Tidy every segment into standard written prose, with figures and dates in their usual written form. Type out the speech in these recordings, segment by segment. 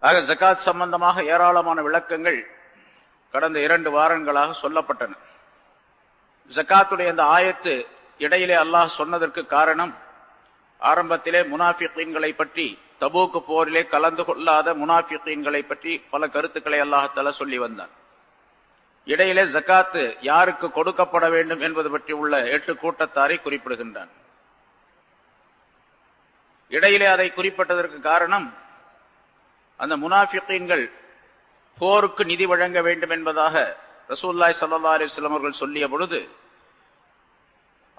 ஆக ஜகாத் சம்பந்தமாக ஏராளமான விளக்கங்கள் கடந்த 2 வாரங்களாக சொல்லப்பட்டன. ஜகாத்துடைய அந்த ஆயத்து இடையிலே அல்லாஹ் சொன்னதற்கு காரணம், ஆரம்பத்திலே முனாஃபிகீன்களை பற்றி, தபூக் போரிலே கலந்து கொள்ளாத முனாஃபிகீன்களை பற்றி பல கருத்துக்களை அல்லாஹ்தஆலா சொல்லி வந்தான். இடையிலே ஜகாத்து யாருக்கு கொடுக்கப்பட வேண்டும் என்பது பற்றி உள்ள 8 கூட்டத்தாரை குறிப்பிடுகின்றான். இடையிலே அதை குறிப்பிட்டதற்கு காரணம், அந்த முனாஃபிகீன்கள் போருக்கு நிதி வழங்க வேண்டும் என்பதாக ரசூலுல்லாஹி ஸல்லல்லாஹு அலைஹி வஸல்லம் அவர்கள் சொல்லிய பொழுது,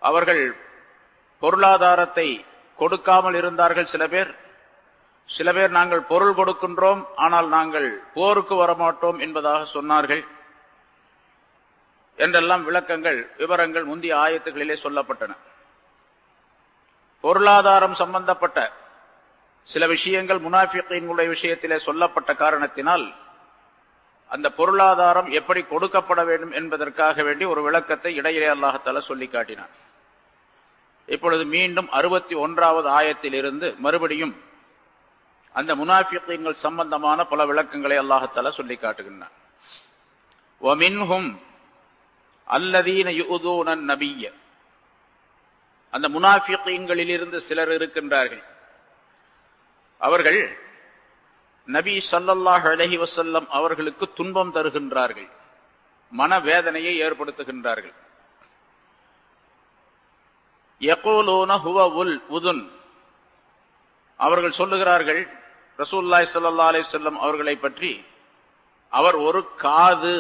அவர்கள் பொருளாதாரத்தை கொடுக்காமல் இருந்தார்கள். சில பேர் நாங்கள் பொருள் கொடுக்கின்றோம், ஆனால் நாங்கள் போருக்கு வரமாட்டோம் என்பதாக சொன்னார்கள் என்றெல்லாம் விவரங்கள் முந்தைய ஆயத்துகளிலே சொல்லப்பட்டன. பொருளாதாரம் சம்பந்தப்பட்ட சில விஷயங்கள் முனாஃபிகீன்களுடைய விஷயத்திலே சொல்லப்பட்ட காரணத்தினால் அந்த பொருளாதாரம் எப்படி கொடுக்கப்பட வேண்டும் என்பதற்காக வேண்டி ஒரு விளக்கத்தை இடையிலே அல்லாஹ்தஆலா சொல்லி காட்டினார். இப்பொழுது மீண்டும் 61வது ஆயத்திலிருந்து மறுபடியும் அந்த முனாஃபிகீன்கள் சம்பந்தமான பல விளக்கங்களை அல்லாஹ்தஆலா சொல்லி காட்டுகின்றார். வமின்ஹும் அல்லதீன யுஊதுன நபிய்ய, அந்த முனாஃபிகீன்களிலிருந்து சிலர் இருக்கின்றார்கள், அவர்கள் நபி ஸல்லல்லாஹு அலைஹி வஸல்லம் அவர்களுக்கு துன்பம் தருகின்றார்கள், மனவேதனையை ஏற்படுத்துகின்றார்கள். யகூலூன ஹுவ உதுன், அவர்கள் சொல்லுகிறார்கள் ரசூலுல்லாஹி ஸல்லல்லாஹு அலைஹி வஸல்லம் அவர்களை பற்றி, அவர் ஒரு காது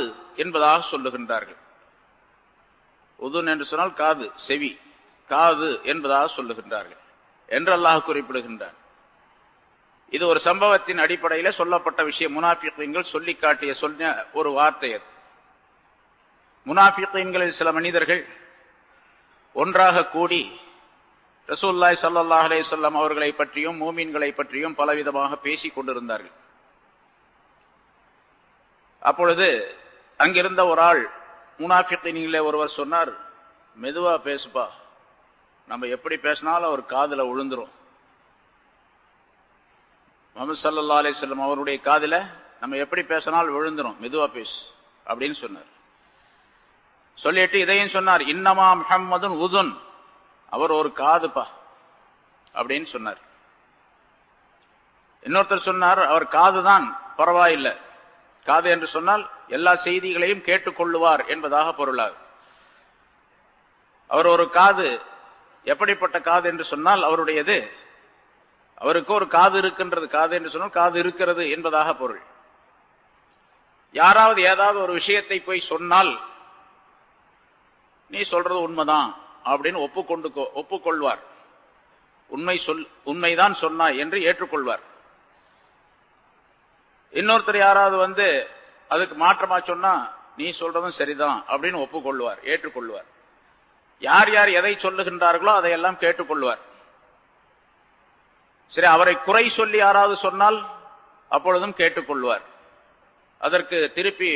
என்பதாக சொல்லுகின்றார்கள். உதுன் என்று சொன்னால் காது, செவி, காது என்பதாக சொல்லுகின்றார்கள் என்று அல்லாஹ் குறிப்பிடுகின்றார். இது ஒரு சம்பவத்தின் அடிப்படையில் சொல்லப்பட்ட விஷயம். முனாஃபிகீன்கள் சொல்லி காட்டிய சொன்ன ஒரு வார்த்தை அது. முனாஃபிகீன்களில் சில மனிதர்கள் ஒன்றாக கூடி ரசூலுல்லாஹி ஸல்லல்லாஹு அலைஹி வஸல்லம் அவர்களை பற்றியும் மூமின்களை பற்றியும் பலவிதமாக பேசிக் கொண்டிருந்தார்கள். அப்பொழுது அங்கிருந்த ஒரு ஆள், முனாஃபிகீன்களிலே ஒருவர் சொன்னார், மெதுவா பேசுப்பா, நம்ம எப்படி பேசினாலும் அவர் காதுல விழுந்துரும். முஹம்மது ஸல்லல்லாஹு அலைஹி வஸல்லம் அவருடைய காதுல நம்ம எப்படி பேசினாலும் விழுந்துரும், மெதுவா பேசு அப்படின்னு சொன்னார். சொல்லிட்டு இதையும் சொன்னார், இன்னமா முஹம்மதுன் உதுன், அவர் ஒரு காதுப்பா அப்படின்னு சொன்னார். இன்னொருத்தர் சொன்னார், அவர் காதுதான், பரவாயில்லை, காது என்று சொன்னால் எல்லா செய்திகளையும் கேட்டுக்கொள்ளுவார் என்பதாக பொருளாகும். அவர் ஒரு காது, எப்படிப்பட்ட காது என்று சொன்னால் அவருடையது, அவருக்கு ஒரு காது இருக்கின்றது, காது என்று சொன்னால் காது இருக்கிறது என்பதாக பொருள். யாராவது ஏதாவது ஒரு விஷயத்தை போய் சொன்னால், நீ சொல்றது உண்மைதான் அப்படின்னு ஒப்புக்கொள்வார். உண்மைதான் சொன்னாய் என்று ஏற்றுக்கொள்வார். இன்னொருத்தர் யாராவது அதுக்கு மாற்றமா சொன்னா, நீ சொல்றதும் சரிதான் அப்படின்னு ஒப்புக்கொள்வார், ஏற்றுக்கொள்வார். யார் யார் எதை சொல்லுகின்றார்களோ அதையெல்லாம் கேட்டுக்கொள்வார். சரி, அவரை குறை சொல்லி யாராவது சொன்னால் அப்பொழுதும் கேட்டுக்கொள்வார். அதற்கு திருப்பி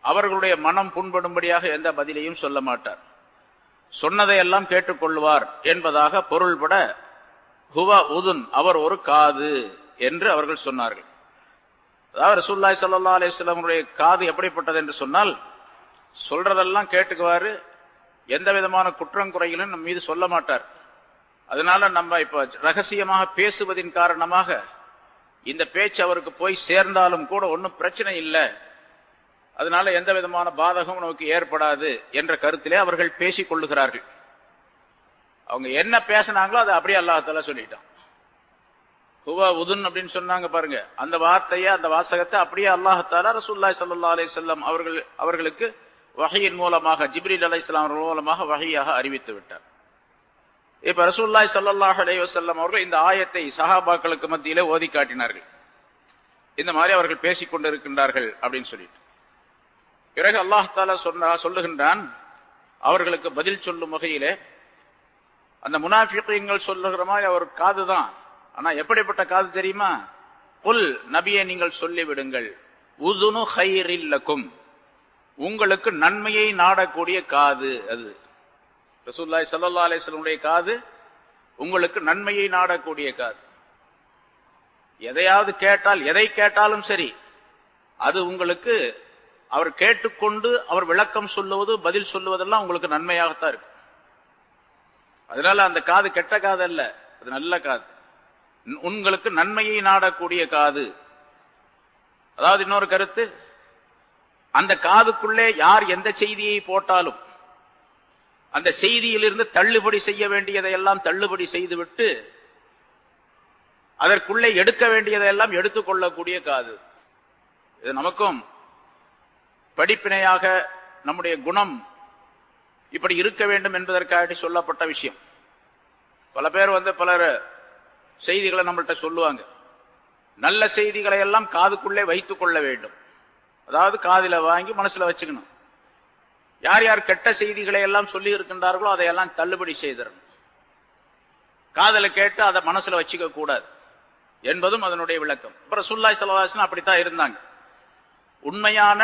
அவர்களுடைய மனம் புண்படும்படியாக எந்த பதிலையும் சொல்ல மாட்டார். சொன்னதையெல்லாம் கேட்டுக்கொள்வார் என்பதாக பொருள்பட ஹுவ உதுன், அவர் ஒரு காது என்று அவர்கள் சொன்னார்கள். அதாவது ரசூலுல்லாஹி ஸல்லல்லாஹு அலைஹி வஸல்லம் அவருடைய காது எப்படிப்பட்டது என்று சொன்னால், சொல்றதெல்லாம் கேட்டுக்குவாரு, எந்த விதமான குற்றங்குறைகளும் நம் மீது சொல்ல மாட்டார். அதனால நம்ம இப்ப ரகசியமாக பேசுவதின் காரணமாக இந்த பேச்சு அவருக்கு போய் சேர்ந்தாலும் கூட ஒன்றும் பிரச்சனை இல்லை, அதனால எந்த விதமான பாதகம் நமக்கு ஏற்படாது என்ற கருத்திலே அவர்கள் பேசிக் கொள்ளுகிறார்கள். அவங்க என்ன பேசினாங்களோ அதை அப்படியே அல்லாஹ்தஆலா சொல்லிட்டான். ஹுவ உதுன் அப்படின்னு சொன்னாங்க பாருங்க, அந்த வார்த்தையை, அந்த வாசகத்தை அப்படியே அல்லாஹ்தஆலா ரசூலுல்லாஹி ஸல்லல்லாஹு அலைஹி வஸல்லம் அவர்களுக்கு வஹீயின் மூலமாக, ஜிப்ரீல் அலைஹிஸ்ஸலாம் மூலமாக வஹீயாக அறிவித்து விட்டார். இப்ப ரசூலுல்லாஹி ஸல்லல்லாஹு அலைஹி வஸல்லம் அவர்கள் இந்த ஆயத்தை சஹாபாக்களுக்கு மத்தியிலே ஓதி காட்டினார்கள். இந்த மாதிரி அவர்கள் பேசிக் கொண்டிருக்கின்றார்கள் அப்படின்னு சொல்லிட்டு, பிறகு அல்லாஹ்தஆலா சொல்லுகின்றான், அவர்களுக்கு பதில் சொல்லும் வகையிலே, அந்த முனாஃபிகீன்கள் சொல்லுகிற மாதிரி அவர் காதுதான், ஆனா எப்படிப்பட்ட காது தெரியுமா? குல், நபியை நீங்கள் சொல்லிவிடுங்கள், உதுனு கைரில் லக்கும், உங்களுக்கு நன்மையை நாடக்கூடிய காது அது. ரசூலுல்லாஹி ஸல்லல்லாஹு அலைஹி வஸல்லம் காது உங்களுக்கு நன்மையை நாடக்கூடிய காது. எதையாவது கேட்டால், எதை கேட்டாலும் சரி, அது உங்களுக்கு அவர் கேட்டுக்கொண்டு அவர் விளக்கம் சொல்லுவது, பதில் சொல்லுவதெல்லாம் உங்களுக்கு நன்மையாகத்தான் இருக்கு. அதனால அந்த காது கெட்ட காது அல்ல, அது நல்ல காது, உங்களுக்கு நன்மையை நாடக்கூடிய காது. அதாவது இன்னொரு கருத்து, அந்த காதுக்குள்ளே யார் எந்த செய்தியை போட்டாலும் அந்த செய்தியிலிருந்து தள்ளுபடி செய்ய வேண்டியதையெல்லாம் தள்ளுபடி செய்துவிட்டு அதற்குள்ளே எடுக்க வேண்டியதையெல்லாம் எடுத்துக்கொள்ளக்கூடிய காது. இது நமக்கும் படிப்பினையாக நம்முடைய குணம் இப்படி இருக்க வேண்டும் என்பதற்காக சொல்லப்பட்ட விஷயம். பல பேர் பலர் செய்திகளை நம்மள்கிட்ட சொல்லுவாங்க. நல்ல செய்திகளை எல்லாம் காதுக்குள்ளே வைத்துக் கொள்ள வேண்டும், அதாவது காதில வாங்கி மனசுல வச்சுக்கணும். யார் யார் கெட்ட செய்திகளை எல்லாம் சொல்லி இருக்கின்றார்களோ அதையெல்லாம் தள்ளுபடி செய்திடணும். காதல கேட்டு அதை மனசுல வச்சுக்க கூடாது என்பதும் அதனுடைய விளக்கம். ரசூலுல்லாஹி ஸல்லல்லாஹு அலைஹி வஸல்லம் அப்படித்தான் இருந்தாங்க. உண்மையான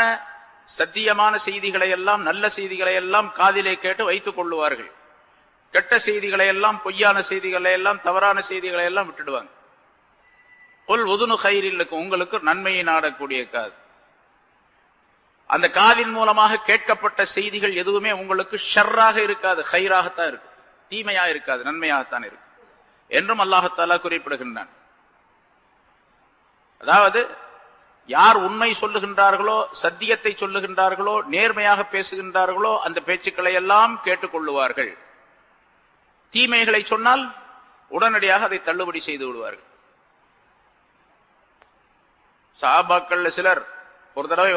சத்தியமான செய்திகளை எல்லாம், நல்ல செய்திகளை எல்லாம் காதிலே கேட்டு வைத்துக் கொள்ளுவார்கள். கெட்ட செய்திகளை எல்லாம், பொய்யான செய்திகளை எல்லாம், தவறான செய்திகளை எல்லாம் விட்டுடுவாங்க. புல் உதுனு கைரில்லுக்கு, உங்களுக்கு நன்மையை நாடக்கூடிய காது. அந்த காதின் மூலமாக கேட்கப்பட்ட செய்திகள் எதுவுமே உங்களுக்கு ஷர்ராக இருக்காது, கைராகத்தான் இருக்கு, தீமையா இருக்காது, நன்மையாகத்தான் இருக்கு என்றும் அல்லாஹ் தஆலா குறிப்பிடுகின்றான். அதாவது யார் உண்மை சொல்லுகின்றார்களோ, சத்தியத்தை சொல்லுகின்றார்களோ, நேர்மையாக பேசுகின்றார்களோ அந்த பேச்சுக்களை எல்லாம் கேட்டுக்கொள்ளுவார்கள். தீமைகளை சொன்னால் உடனடியாக அதை தள்ளுபடி செய்து விடுவார்கள். சஹாபாக்கள் சிலர் ஒரு தடவை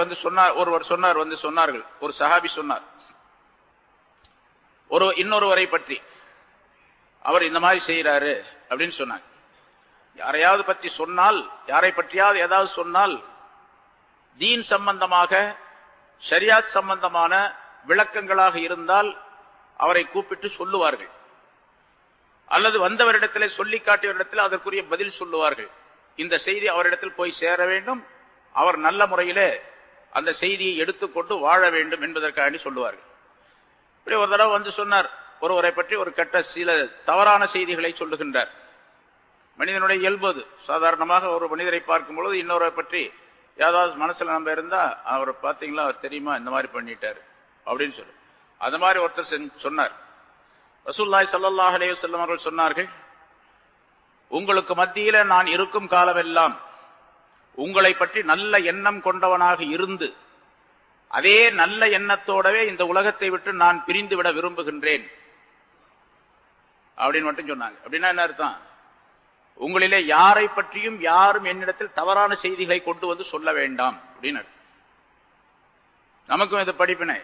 ஒருவர் சொன்னார்கள், ஒரு சஹாபி சொன்னார் இன்னொருவரை பற்றி, அவர் இந்த மாதிரி செய்யறாரு அப்படின்னு சொன்னாங்க. யாரையாவது பற்றி சொன்னால், யாரை பற்றியாவது ஏதாவது சொன்னால், தீன் சம்பந்தமாக, ஷரியாத் சம்பந்தமான விளக்கங்களாக இருந்தால் அவரை கூப்பிட்டு சொல்லுவார்கள், அல்லது வந்தவரிடத்திலே சொல்லி காட்டியவரிடத்தில் அதற்குரிய பதில் சொல்லுவார்கள். இந்த செய்தி அவரிடத்தில் போய் சேர வேண்டும், அவர் நல்ல முறையிலே அந்த செய்தியை எடுத்துக்கொண்டு வாழ வேண்டும் என்பதற்காக சொல்லுவார்கள். இப்படி ஒரு தடவை சொன்னார், ஒருவரை பற்றி ஒரு கெட்ட சில தவறான செய்திகளை சொல்லுகின்றார். மனிதனுடைய இயல்பது, சாதாரணமாக ஒரு மனிதரை பார்க்கும் பொழுது இன்னொருவரை பற்றி ஏதாவது மனசுல நம்ம இருந்தா, அவரை பார்த்தீங்களா, அவர் தெரியுமா இந்த மாதிரி பண்ணிட்டாரு அப்படின்னு சொல்லு. அந்த மாதிரி ஒருத்தர் சொன்னார். ரசூலுல்லாஹி ஸல்லல்லாஹு அலைஹி வஸல்லம் அவர்கள் சொன்னார்கள், உங்களுக்கு மத்தியில நான் இருக்கும் காலமெல்லாம் உங்களை பற்றி நல்ல எண்ணம் கொண்டவனாக இருந்து அதே நல்ல எண்ணத்தோடவே இந்த உலகத்தை விட்டு நான் பிரிந்து விட விரும்புகின்றேன் அப்படின்னு மட்டும் சொன்னாங்க. அப்படின்னா என்ன அர்த்தம்? உங்களிலே யாரை பற்றியும் யாரும் என்னிடத்தில் தவறான செய்திகளை கொண்டு சொல்ல வேண்டாம் அப்படின்னு. நமக்கும் இது படிப்பினை.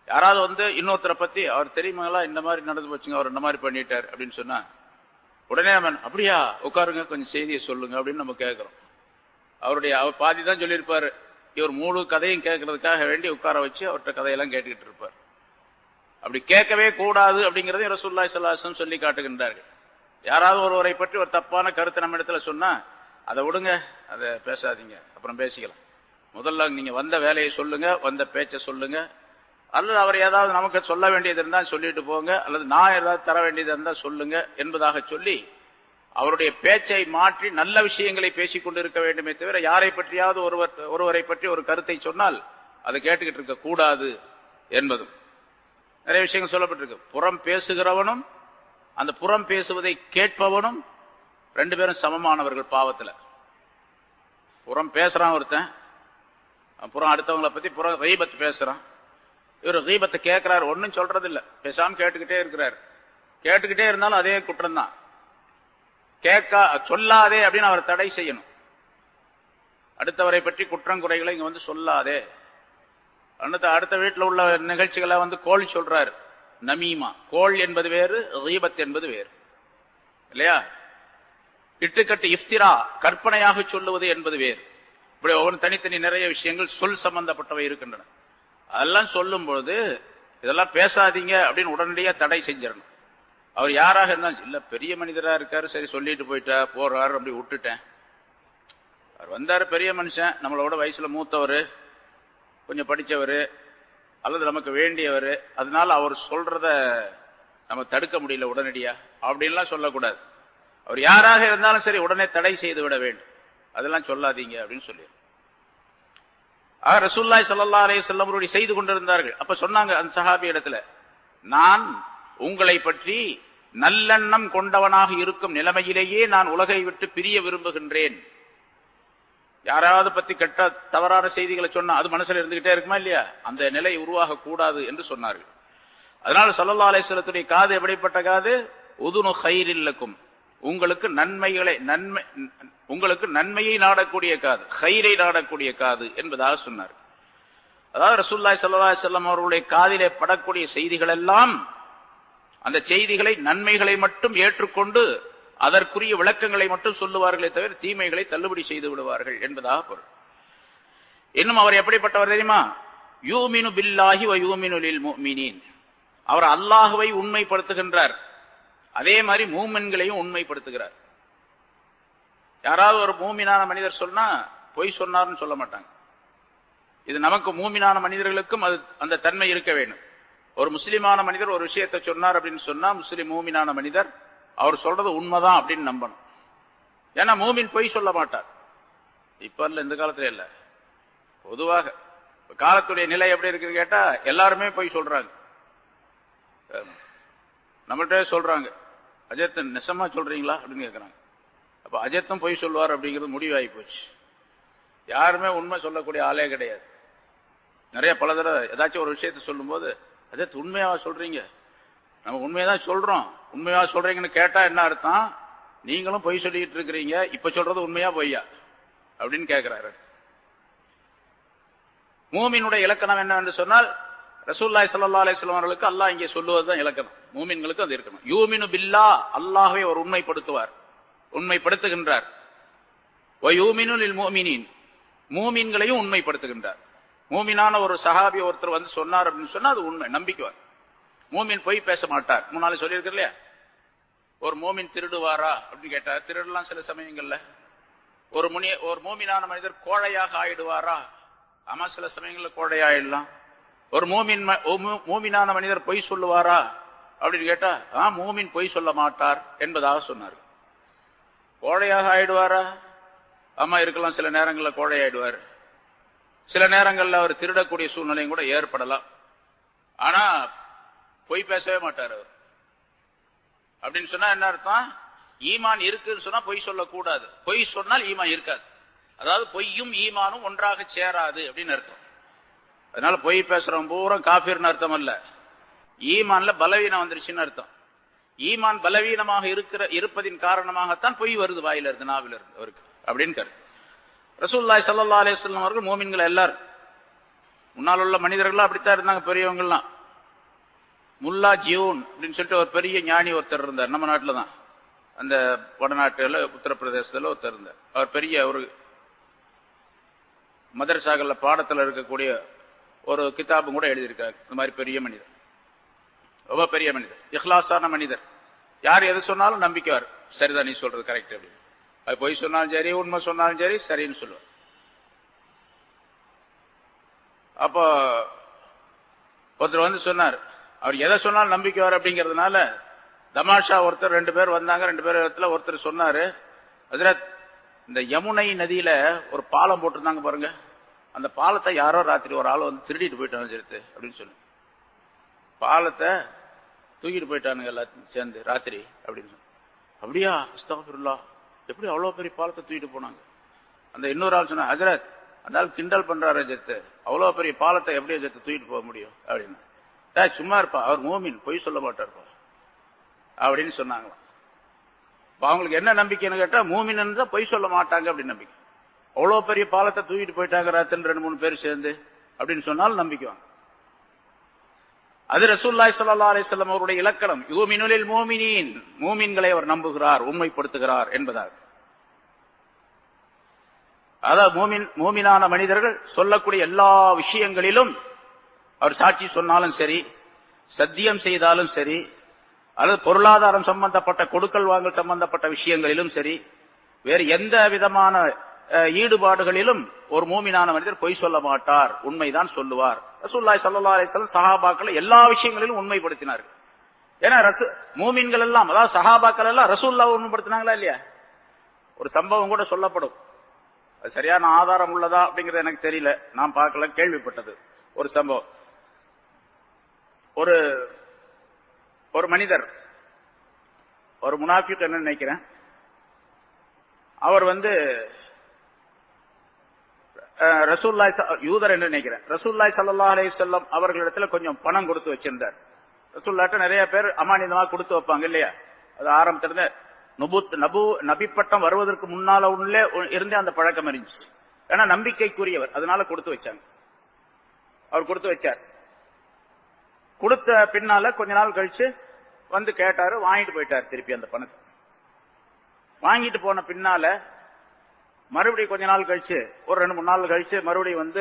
யாராவது இன்னொருத்தரை பத்தி, அவர் தெரியுமாங்களா இந்த மாதிரி நடந்து போச்சுங்க, அவர் இந்த மாதிரி பண்ணிட்டார் அப்படின்னு சொன்னா உடனே நம்ம அப்படியா உட்காருங்க கொஞ்சம் செய்தியை சொல்லுங்க அப்படின்னு நம்ம கேட்கிறோம். அவர் பாதி தான் சொல்லியிருப்பாரு, இவர் முழு கதையும் கேட்கறதுக்காக வேண்டி உட்கார வச்சு அவர்கிட்ட கதையெல்லாம் கேட்டுக்கிட்டு இருப்பார். அப்படி கேட்கவே கூடாது அப்படிங்கறதையும் ரசூலுல்லாஹி ஸல்லல்லாஹு அலைஹி வஸல்லம் சொல்லி காட்டுகின்றார்கள். யாராவது ஒருவரை பற்றி ஒரு தப்பான கருத்தை நம்ம இடத்துல சொன்னா அதை விடுங்க, அதை பேசாதீங்க, அப்புறம் பேசிக்கலாம். முதல்ல நீங்க வந்த வேலையை சொல்லுங்க, வந்த பேச்சை சொல்லுங்க, அல்லது அவர் ஏதாவது நமக்கு சொல்ல வேண்டியது இருந்தால் சொல்லிட்டு போங்க, அல்லது நான் ஏதாவது தர வேண்டியது இருந்தால் சொல்லுங்க என்பதாக சொல்லி அவருடைய பேச்சை மாற்றி நல்ல விஷயங்களை பேசிக் கொண்டிருக்க வேண்டுமே தவிர யாரை பற்றியாவது ஒருவரை பற்றி ஒரு கருத்தை சொன்னால் அதை கேட்டுக்கிட்டு இருக்க கூடாது என்பதும் நிறைய விஷயங்கள் சொல்லப்பட்டிருக்கு. புறம் பேசுகிறவனும் அந்த புறம் பேசுவதை கேட்பவனும் ரெண்டு பேரும் சமமானவர்கள் பாவத்தில். புறம் பேசுறான் ஒருத்தன், புறம் அடுத்தவங்களை பத்தி புறம் கீபத் பேசுறான். இவர் கீபத்தை கேட்கிறார், ஒன்னும் சொல்றது இல்ல, பேசாம கேட்டுக்கிட்டே இருக்கிறார். கேட்டுக்கிட்டே இருந்தாலும் அதே குற்றம் தான். சொல்லாதே அப்படின்னு அவர் தடை செய்யணும். அடுத்தவரை பற்றி குற்றம் குறைகளை இங்க சொல்லாதே. அடுத்த வீட்டில் உள்ள நிகழ்ச்சிகளை கோல் சொல்றாரு, நமீமா. கோல் என்பது வேறு, கீபத் என்பது வேறு இல்லையா? இட்டுக்கட்டு இஃப்திரா, கற்பனையாக சொல்லுவது என்பது வேறு. இப்படி ஒவ்வொரு தனித்தனி நிறைய விஷயங்கள் சொல் சம்பந்தப்பட்டவை இருக்கின்றன. அதெல்லாம் சொல்லும் பொழுது இதெல்லாம் பேசாதீங்க அப்படின்னு உடனடியா தடை செஞ்சிடணும். அவர் யாராக இருந்தாலும் இல்ல, பெரிய மனிதரா இருக்காரு, சரி சொல்லிட்டு போயிட்டா போறாரு, அப்படி விட்டுட்டேன். அவர் வந்தாரு, பெரிய மனுஷன், நம்மளோட வயசுல மூத்தவர், கொஞ்சம் படிச்சவர், அல்லது நமக்கு வேண்டியவர், அதனால அவர் சொல்றத நம்ம தடுக்க முடியல உடனடியா அப்படின்லாம் சொல்லக்கூடாது. அவர் யாராக இருந்தாலும் சரி உடனே தடை செய்து விட வேண்டும், அதெல்லாம் சொல்லாதீங்க அப்படின்னு சொல்லி ரசூலுல்லாஹி ஸல்லல்லாஹு அலைஹி வஸல்லம் அவர்கள் செய்து கொண்டிருந்தார்கள். அப்ப சொன்னாங்க அந்த சஹாபி இடத்துல, நான் உங்களை பற்றி நல்லெண்ணம் கொண்டவனாக இருக்கும் நிலைமையிலேயே நான் உலகை விட்டு பிரிய விரும்புகின்றேன். யாராவது பத்தி கெட்ட தவறான செய்திகளை சொன்னா அது மனசுல இருந்துகிட்டே இருக்குமா இல்லையா, அந்த நிலை உருவாக கூடாது என்று சொன்னார்கள். அதனால ஸல்லல்லாஹு அலைஹி வஸல்லத்துடைய காது எப்படிப்பட்ட காது? உதுனு கைரில் லக்கும், உங்களுக்கு நன்மையை நாடக்கூடிய காது, கைரை நாடக்கூடிய காது என்பதாக சொன்னார். அதாவது ரசூலுல்லாஹி ஸல்லல்லாஹு அலைஹி வஸல்லம் அவர்களுடைய காதிலே படக்கூடிய செய்திகள் எல்லாம் அந்த செய்திகளை நன்மைகளை மட்டும் ஏற்றுக்கொண்டு அதற்குரிய விளக்கங்களை மட்டும் சொல்லுவார்களே தவிர தீமைகளை தள்ளுபடி செய்து விடுவார்கள் என்பதாக பொருள். இன்னும் அவர் எப்படிப்பட்டவர் தெரியுமா? யூமினு பில்லாஹி வ யூமினு லில் முஃமினீன், அவர் அல்லாஹ்வை உண்மைப்படுத்துகின்றார், அதே மாதிரி மூமின்களையும் உண்மைப்படுத்துகிறார். யாராவது ஒரு மூமினான மனிதர் சொன்னா பொய் சொன்னார்னு சொல்ல மாட்டாங்க. இது நமக்கு மூமினான மனிதர்களுக்கும் அது அந்த தன்மை இருக்க வேண்டும். ஒரு முஸ்லிமான மனிதர் ஒரு விஷயத்தை சொன்னார் அப்படின்னு சொன்னா முஸ்லிம் மூமினான மனிதர் அவர் சொல்றது உண்மைதான் அப்படின்னு நம்பணும். ஏன்னா மூமின் பொய் சொல்ல மாட்டார். இப்ப இல்ல, இந்த காலத்துல இல்ல, பொதுவாக காலத்துடைய நிலை எப்படி இருக்குன்னு கேட்டா எல்லாருமே பொய் சொல்றாங்க. நம்மள்கிட்ட சொல்றாங்க, அஜயத்தை நெசமா சொல்றீங்களா அப்படின்னு கேட்கறாங்க. அப்ப அஜயத்தும் பொய் சொல்வார் அப்படிங்கிறது முடிவாகி போச்சு. யாருமே உண்மை சொல்லக்கூடிய ஆளே கிடையாது. நிறைய பல தடவை ஏதாச்சும் ஒரு விஷயத்த சொல்லும் போது, அஜயத் உண்மையா சொல்றீங்க? நம்ம உண்மையதான் சொல்றோம். உண்மையா சொல்றீங்கன்னு கேட்டா என்ன அர்த்தம்? நீங்களும் பொய் சொல்லிட்டு இருக்கிறீங்க, இப்ப சொல்றது உண்மையா பொய்யா அப்படின்னு கேட்கிறாரு. மூமினுடைய இலக்கணம் என்ன என்று சொன்னால் ரசூலுல்லாஹி ஸல்லல்லாஹு அலைஹி வஸல்லம் அவர்களுக்கு அல்லாஹ் இங்கே சொல்லுவதுதான் இலக்கணம். மூமின்களுக்கு அது இருக்கணும். யூமினு பில்லாஹ், அல்லாஹ்வை அவர் உண்மைப்படுத்துவார், உண்மைப்படுத்துகின்றார். வ யூமினு லில் முஃமினீன், மூமின்களையும் உண்மைப்படுத்துகின்றார். மூமினான ஒரு சஹாபி ஒருத்தர் வந்து சொன்னார் அப்படின்னு சொன்னா அது உண்மை, நம்பிக்குவார். மூமின் பொய் பேச மாட்டார். முன்னாலே சொல்லியிருக்க இல்லையா, ஒரு மூமின் திருடுவாரா அப்படின்னு கேட்டார். திருடலாம் சில சமயங்கள்ல. ஒரு மூமினான மனிதர் கோழையாக ஆயிடுவாரா? ஆமா, சில சமயங்கள்ல கோழையாயிடலாம். ஒரு மூமினான மனிதர் பொய் சொல்லுவாரா அப்படின்னு கேட்டா மூமின் பொய் சொல்ல மாட்டார் என்பதாக சொன்னார். கோழையாக ஆயிடுவாரா? ஆமா, இருக்கலாம். சில நேரங்களில் கோழையாயிடுவார். சில நேரங்களில் அவர் திருடக்கூடிய சூழ்நிலையும் கூட ஏற்படலாம். ஆனா பொய் பேசவே மாட்டார் அவர். அப்படின்னு சொன்னா என்ன அர்த்தம்? ஈமான் இருக்குன்னு சொன்னா பொய் சொல்லக்கூடாது. பொய் சொன்னால் ஈமான் இருக்காது. அதாவது பொய்யும் ஈமானும் ஒன்றாக சேராது அப்படின்னு அர்த்தம். அதனால பொய் பேசுறவன் பூரா காஃபிர்னு அர்த்தம் அல்ல, ஈமான்ல பலவீனம் வந்துருச்சுன்னு அர்த்தம். ஈமான் பலவீனமாக இருப்பதின் காரணமாகத்தான் பொய் வருது வாயில இருந்து, நாவில இருந்து அவருக்கு அப்படின்னு கருத்து. ரசூலுல்லாஹி ஸல்லல்லாஹு அலைஹி வஸல்லம் அவர்கள் மூமின்கள் எல்லாரும், முன்னால் உள்ள மனிதர்கள் அப்படித்தான் இருந்தாங்க. பெரியவங்கலாம் முல்லா ஜியூன் அப்படின்னு சொல்லிட்டு ஒரு பெரிய ஞானி ஒருத்தர் இருந்தார். நம்ம நாட்டில் தான், அந்த வடநாட்டுல உத்தரப்பிரதேசத்துல ஒருத்தர் இருந்தார். அவர் பெரிய ஒரு மதரசாக்கள்ல பாடத்தில் இருக்கக்கூடிய ஒரு கிதாபும் கூட எழுதியிருக்காரு. இந்த மாதிரி பெரிய மனிதர், ரொம்ப பெரிய மனிதர், இஹ்லாஸான மனிதர். யார் எது சொன்னாலும் நம்பிக்கைவார். சரிதான், நீ சொல்றது கரெக்ட் அப்படின்னு. அது பொய் சொன்னாலும் சரி, உண்மை சொன்னாலும் சரி, சரின்னு சொல்லுவார். அப்போ ஒருத்தர் வந்து சொன்னார், அவர் எதை சொன்னாலும் நம்பிக்கைவார் அப்படிங்கிறதுனால தமாஷா ஒருத்தர் 2 பேர் வந்தாங்க. 2 பேர் இடத்துல ஒருத்தர் சொன்னாரு, ஹஜ்ரத், இந்த யமுனை நதியில ஒரு பாலம் போட்டிருந்தாங்க பாருங்க, அந்த பாலத்தை யாரோ ராத்திரி ஒரு ஆள் வந்து திருடிட்டு போயிட்டாங்க அப்படின்னு சொல்லி, பாலத்தை தூக்கிட்டு போயிட்டானுங்க எல்லாத்தையும் சேர்ந்து ராத்திரி அப்படின்னு. அப்படியா? அஸ்தக்ஃபிருல்லாஹ், எப்படி அவ்வளவு பெரிய பாலத்தை தூக்கிட்டு போனாங்க? அந்த இன்னொரு ஆள் சொன்னா, ஹஜ்ரத், அந்த ஆள் கிண்டல் பண்றாரு அஜத்து, அவ்வளவு பெரிய பாலத்தை எப்படி அஜத்து தூக்கிட்டு போக முடியும் அப்படின்னு. சும்மா இருப்பா, அவர் மூமின், பொய் சொல்ல மாட்டார்ப்பா அப்படின்னு சொன்னாங்களாம். அவங்களுக்கு என்ன நம்பிக்கைன்னு கேட்டா, மூமின் இருந்தா பொய் சொல்ல மாட்டாங்க அப்படின்னு நம்பிக்கை. அவ்வளவு பெரிய பாலத்தை தூக்கிட்டு போயிட்டாங்க ராத்திரி 2-3 பேர் சேர்ந்து அப்படின்னு சொன்னாலும் நம்பிக்குவாங்க. அது ரசூலுல்லாஹி ஸல்லல்லாஹு அலைஹி வஸல்லம் அவருடைய இலக்கணம். யூமினு லில் முஃமினீன், மூமின்களை அவர் நம்புகிறார், உண்மைப்படுத்துகிறார் என்பதாக. அதாவது மூமினான மனிதர்கள் சொல்லக்கூடிய எல்லா விஷயங்களிலும், அவர் சாட்சி சொன்னாலும் சரி, சத்தியம் செய்தாலும் சரி, அல்லது பொருளாதாரம் சம்பந்தப்பட்ட கொடுக்கல் வாங்கல் சம்பந்தப்பட்ட விஷயங்களிலும் சரி, வேறு எந்த விதமான ஈடுபாடுகளிலும் ஒரு மூமினான மனிதர் பொய் சொல்ல மாட்டார், உண்மைதான் சொல்லுவார். ரசூலுல்லாஹி ஸல்லல்லாஹு அலைஹி வஸல்லம் சஹாபாக்களை எல்லா விஷயங்களிலும் உண்மைப்படுத்தினார்கள். ஏன்னா மூமின்கள் எல்லாம், அதாவது சஹாபாக்கள் எல்லாம் ரசூலுல்லாஹ் உண்மைப்படுத்தினாங்களா இல்லையா? ஒரு சம்பவம் கூட சொல்லப்படும். அது சரியான ஆதாரம் உள்ளதா அப்படிங்கறது எனக்கு தெரியல, நான் பார்க்கல, கேள்விப்பட்டது ஒரு சம்பவம். ஒரு மனிதர், ஒரு முனாஃபிக் என்ன நினைக்கிறேன், அவர் ரசூலுல்லாஹி யூதர் என்று நினைக்கிறேன், ரசூலுல்லாஹி ஸல்லல்லாஹு அலைஹி வஸல்லம் அவர்களிடத்துல கொஞ்சம் பணம் கொடுத்து வச்சிருந்தார். ரசூலுல்லாஹ்ட்ட நிறைய பேர் அமானிதமா கொடுத்து வைப்பாங்க இல்லையா? அது ஆரம்பத்திலிருந்து நபி பட்டம் வருவதற்கு முன்னால உள்ளே இருந்தே அந்த பழக்கம் இருந்துச்சு. ஏன்னா நம்பிக்கைக்குரியவர், அதனால கொடுத்து வச்சாங்க. அவர் கொடுத்து வச்சார். கொடுத்த பின்னால கொஞ்ச நாள் கழிச்சு கேட்டாரு, வாங்கிட்டு போயிட்டார் திருப்பி அந்த பணத்தை. வாங்கிட்டு போன பின்னால மறுபடியும் கொஞ்ச நாள் கழிச்சு, ஒரு 2-3 நாள் கழிச்சு மறுபடியும்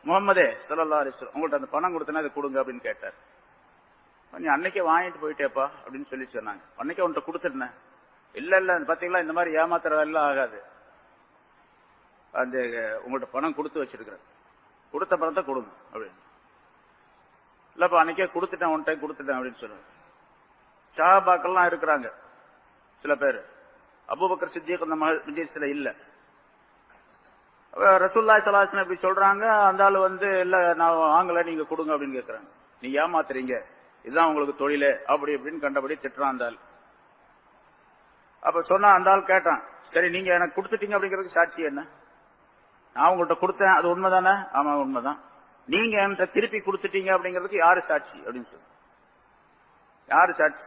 முகமதே ஸல்லல்லாஹு அலைஹி வஸல்லம் உங்கள்ட்ட அந்த பணம் கொடுத்தனா அதை கொடுங்க அப்படின்னு கேட்டார். நீ அன்னைக்கே வாங்கிட்டு போயிட்டேப்பா அப்படின்னு சொல்லி சொன்னாங்க. அன்னைக்கே உன்கிட்ட கொடுத்துருந்தேன். இல்ல பாத்தீங்களா, இந்த மாதிரி ஏமாத்துற எல்லாம் ஆகாது, உங்கள்ட்ட பணம் கொடுத்து வச்சிருக்கிறேன், கொடுத்த பணத்தை கொடுங்க அப்படின்னு. இல்லப்பா அன்னைக்கே கொடுத்துட்டேன், ஒன் டைம் கொடுத்துட்டேன் அப்படின்னு சொல்லுவாங்க. சஹாபாக்கள்லாம் இருக்கிறாங்க சில பேர், அபூபக்கர் சித்திக் அந்த மஜ்லிஸ்ல இல்ல. ரசூலுல்லாஹி ஸல்லல்லாஹு அலைஹி வஸல்லம் இப்படி சொல்றாங்க, அந்த ஆளு இல்ல நான் வாங்கல, நீங்க கொடுங்க அப்படின்னு கேட்கறாங்க. நீங்க ஏமாத்துறீங்க, இதுதான் உங்களுக்கு தொழிலே அப்படி இப்படின்னு கண்டபடி திட்டுறான் அந்த ஆள். அப்ப சொன்னா அந்த ஆள் கேட்டான், சரி நீங்க எனக்கு கொடுத்துட்டீங்க அப்படிங்கிறதுக்கு சாட்சி என்ன? நான் உங்கள்கிட்ட கொடுத்தேன், அது உண்மைதானே? ஆமா உண்மைதான். நீங்க என்கிட்ட திருப்பி கொடுத்துட்டீங்க அப்படிங்கிறதுக்கு யாரு சாட்சி அப்படின்னு சொல்லு. யாரு சாட்சி?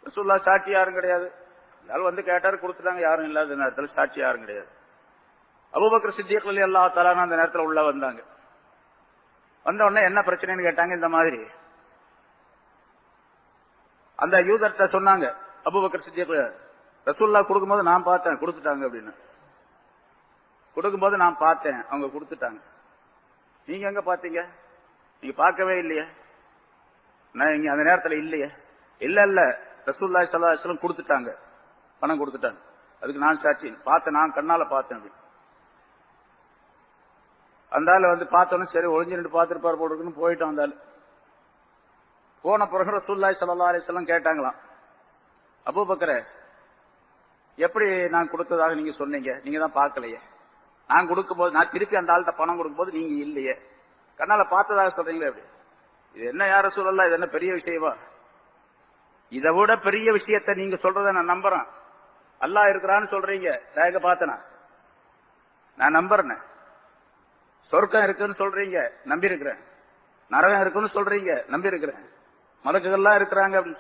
ரசூலுல்லாஹ் சாட்சி யாரும் கிடையாது. எல்லாரும் கேட்டாரு, கொடுத்துட்டாங்க, யாரும் இல்லாத நேரத்தில் சாட்சி யாரும் கிடையாது. அபூபக்கர் சித்திக் ரலியல்லாஹு தஆலா அந்த நேரத்தில் உள்ள வந்தாங்க. வந்த உடனே என்ன பிரச்சனைன்னு கேட்டாங்க. இந்த மாதிரி அந்த யூதர்கிட்ட சொன்னாங்க, அபூபக்கர் சித்திக் ரசூலுல்லாஹ் கொடுக்கும்போது நான் பார்த்தேன், கொடுத்துட்டாங்க அப்படின்னு. கொடுக்கும்போது நான் பார்த்தேன், அவங்க கொடுத்துட்டாங்க. நீங்க எங்க பாத்தீங்க? நீங்க பார்க்கவே இல்லையே, நான் இங்க அந்த நேரத்தில் இல்லையே. இல்ல ரசூலுல்லாஹி ஸல்லல்லாஹு அலைஹி வஸல்லம் கொடுத்துட்டாங்க, பணம் கொடுத்துட்டாங்க, அதுக்கு நான் சாட்சி, பார்த்தேன், நான் கண்ணால பார்த்தேன் அப்படி. அந்த ஆளு பார்த்தோன்னு சரி ஒளிஞ்சு நின்று பார்த்துருப்பார் போட்டுருக்குன்னு போயிட்டோம். அந்த ஆளு போன பிறகு ரசூலுல்லாஹி ஸல்லல்லாஹு அலைஹி வஸல்லம் கேட்டாங்களாம், அபூபக்கரே எப்படி நான் கொடுத்ததாக நீங்க சொன்னீங்க? நீங்க தான் பார்க்கலையே. நான் கொடுக்கும்போது, நான் திருப்பி அந்த ஆள்கிட்ட பணம் கொடுக்கும்போது நீங்க இல்லையே, கண்ணால பார்த்ததாக சொல்றீங்களே அப்படி. இது என்ன யா ரசூலல்லாஹ், இது என்ன பெரிய விஷயமா? இதை விட பெரிய விஷயத்தை நீங்க சொல்றதை நான் நம்புறேன். அல்லாஹ் இருக்கிறான்னு சொல்றீங்க, நான் எங்க பார்த்தனா? நான் நம்புறேன். சொர்க்கம் இருக்குன்னு சொல்றீங்க, நம்பி இருக்கிறேன். நரகம் இருக்குன்னு சொல்றீங்க, நம்பி இருக்கிறேன். மலக்குகள்லாம் இருக்கிறாங்க அப்படின்னு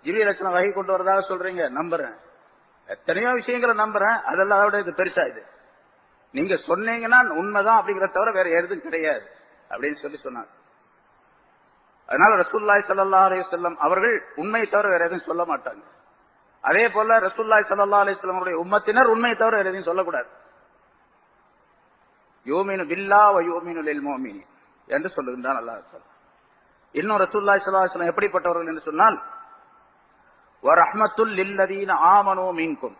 ஜிப்ரீல் அலைஹிஸ்ஸலாம் வஹி கொண்டு வரதாக சொல்றீங்க, நம்புறேன். எத்தனையோ விஷயங்களை நம்புறேன், அதெல்லாம் அதோட இது பெருசா. இது நீங்க சொன்னீங்கன்னா உண்மைதான் அப்படிங்கிறத தவிர வேற எதுவும் கிடையாது அப்படின்னு சொல்லி சொன்னாங்க. அதனால ரசூலுல்லாஹி ஸல்லல்லாஹு அலைஹி வஸல்லம் அவர்கள் உண்மையை தவிர வேற எதுவும் சொல்ல மாட்டாங்க. அதே போல ரசூலுல்லாஹி ஸல்லல்லாஹு அலைஹி வஸல்லம் அவருடைய உம்மத்தினர் உண்மையை தவிர வேற எதையும் சொல்லக்கூடாது. யூமினு பில்லாஹ் வ யூமினு லில் முஃமினீன் என்று சொல்லுகின்றான் அல்லாஹ். இன்னும் ரசூலுல்லாஹி ஸல்லல்லாஹு அலைஹி வஸல்லம் எப்படிப்பட்டவர்கள் என்று சொன்னால், வ ரஹ்மத்துல் லில்லதீன ஆமனூ மின்கும்,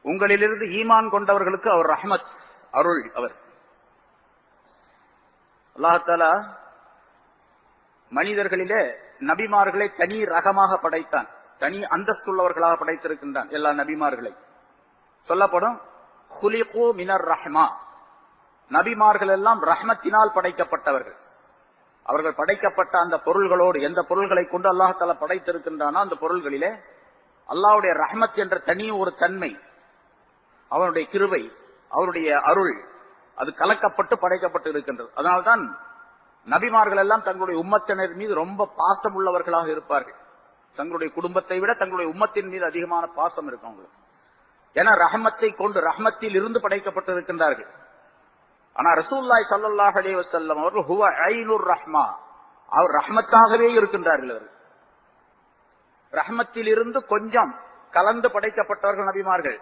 உங்களிலிருந்து ஈமான் கொண்டவர்களுக்கு அவர் ரஹ்மத், அருள். அவர் அல்லாஹ் தஆலா மனிதர்களிலே நபிமார்களை தனி ரகமாக படைத்தான், தனி அந்தஸ்துள்ளவர்களாக படைத்திருக்கின்றான். எல்லா நபிமார்களை சொல்லப்படும் குலிகு மினர் ரஹ்மா, நபிமார்கள் எல்லாம் ரஹ்மத்தினால் படைக்கப்பட்டவர்கள். அவர்கள் படைக்கப்பட்ட அந்த பொருள்களோடு, எந்த பொருள்களை கொண்டு அல்லாஹ் தஆலா படைத்திருக்கின்றானோ அந்த பொருள்களிலே அல்லாஹ்வுடைய ரஹ்மத் என்ற தனி ஒரு தன்மை, அவனுடைய கிருபை, அவருடைய அருள், அது கலக்கப்பட்டு படைக்கப்பட்டு இருக்கின்றது. அதனால்தான் நபிமார்கள் எல்லாம் தங்களுடைய உம்மத்தினர் மீது ரொம்ப பாசம் உள்ளவர்களாக இருப்பார்கள். தங்களுடைய குடும்பத்தை விட தங்களுடைய உம்மத்தின் மீது அதிகமான பாசம் இருக்கும் அவங்களுக்கு. ஏன்னா ரஹ்மத்தை கொண்டு, ரஹ்மத்தில் இருந்து படைக்கப்பட்டு இருக்கின்றார்கள். ஆனா ரசூலுல்லாஹி ஸல்லல்லாஹு அலைஹி வஸல்லம் அவர்கள் ஹுவ ஐனுர் ரஹ்மா, அவர் ரஹ்மத்தாகவே இருக்கின்றார்கள். அவர்கள் ரஹ்மத்தில் இருந்து கொஞ்சம் கலந்து படைக்கப்பட்டவர்கள் நபிமார்கள்.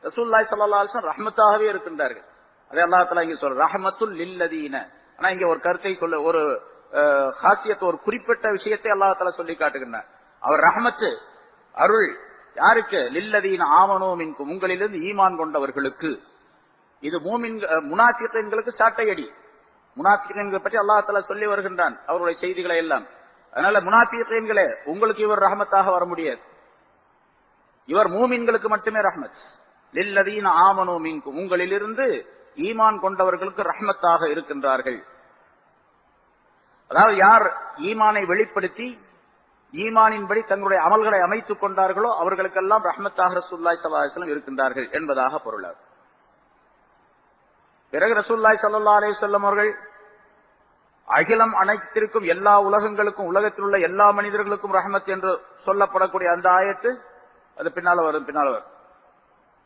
ரசூலுல்லாஹி ஸல்லல்லாஹு அலைஹி வஸல்லம் ரஹ்மத்தாகவே இருக்கின்றார்கள். அதே அல்லாஹ் தஆலா இங்க சொல்ற ரஹ்மத்துல் லில்லதீன. ஆனா இங்க ஒரு கருத்தை சொல்ல, ஒரு காசியத்தை, ஒரு குறிப்பிட்ட விஷயத்தை அல்லாஹ் தஆலா சொல்லி காட்டுகின்றார். அவர் ரஹ்மத்து, அருள் யாருக்கு? லில்லதீன ஆமனூ மின்கும், உங்களிலிருந்து ஈமான் கொண்டவர்களுக்கு. இது முனாஃபிகீன்களுக்கு சாட்டையடி. முனாஃபிகீன்களை பற்றி அல்லாஹ் தஆலா சொல்லி வருகின்றான் அவருடைய செய்திகளை எல்லாம். அதனால முனாஃபிகீன்களே, உங்களுக்கு இவர் ரஹமத்தாக வர முடியாது. இவர் மூமின்களுக்கு மட்டுமே ரஹ்மத். லில்லதீன ஆமனூ மின்கும், உங்களிலிருந்து ஈமான் கொண்டவர்களுக்கு ரஹ்மத்தாக இருக்கின்றார்கள். அதாவது யார் ஈமானை வெளிப்படுத்தி ஈமானின்படி தங்களுடைய அமல்களை அமைத்துக் கொண்டார்களோ அவர்களுக்கெல்லாம் ரஹ்மத்தாக ரசூலுல்லாஹி ஸல்லல்லாஹு அலைஹி வஸல்லம் இருக்கின்றார்கள் என்பதாக பொருளாகும். பிறகு ரசூலுல்லாஹி ஸல்லல்லாஹு அலைஹி வஸல்லம் அவர்கள் அகிலம் அனைத்திற்கும், எல்லா உலகங்களுக்கும், உலகத்தில் உள்ள எல்லா மனிதர்களுக்கும் ரஹ்மத் என்று சொல்லப்படக்கூடிய அந்த ஆயத்து அது பின்னால வரும்.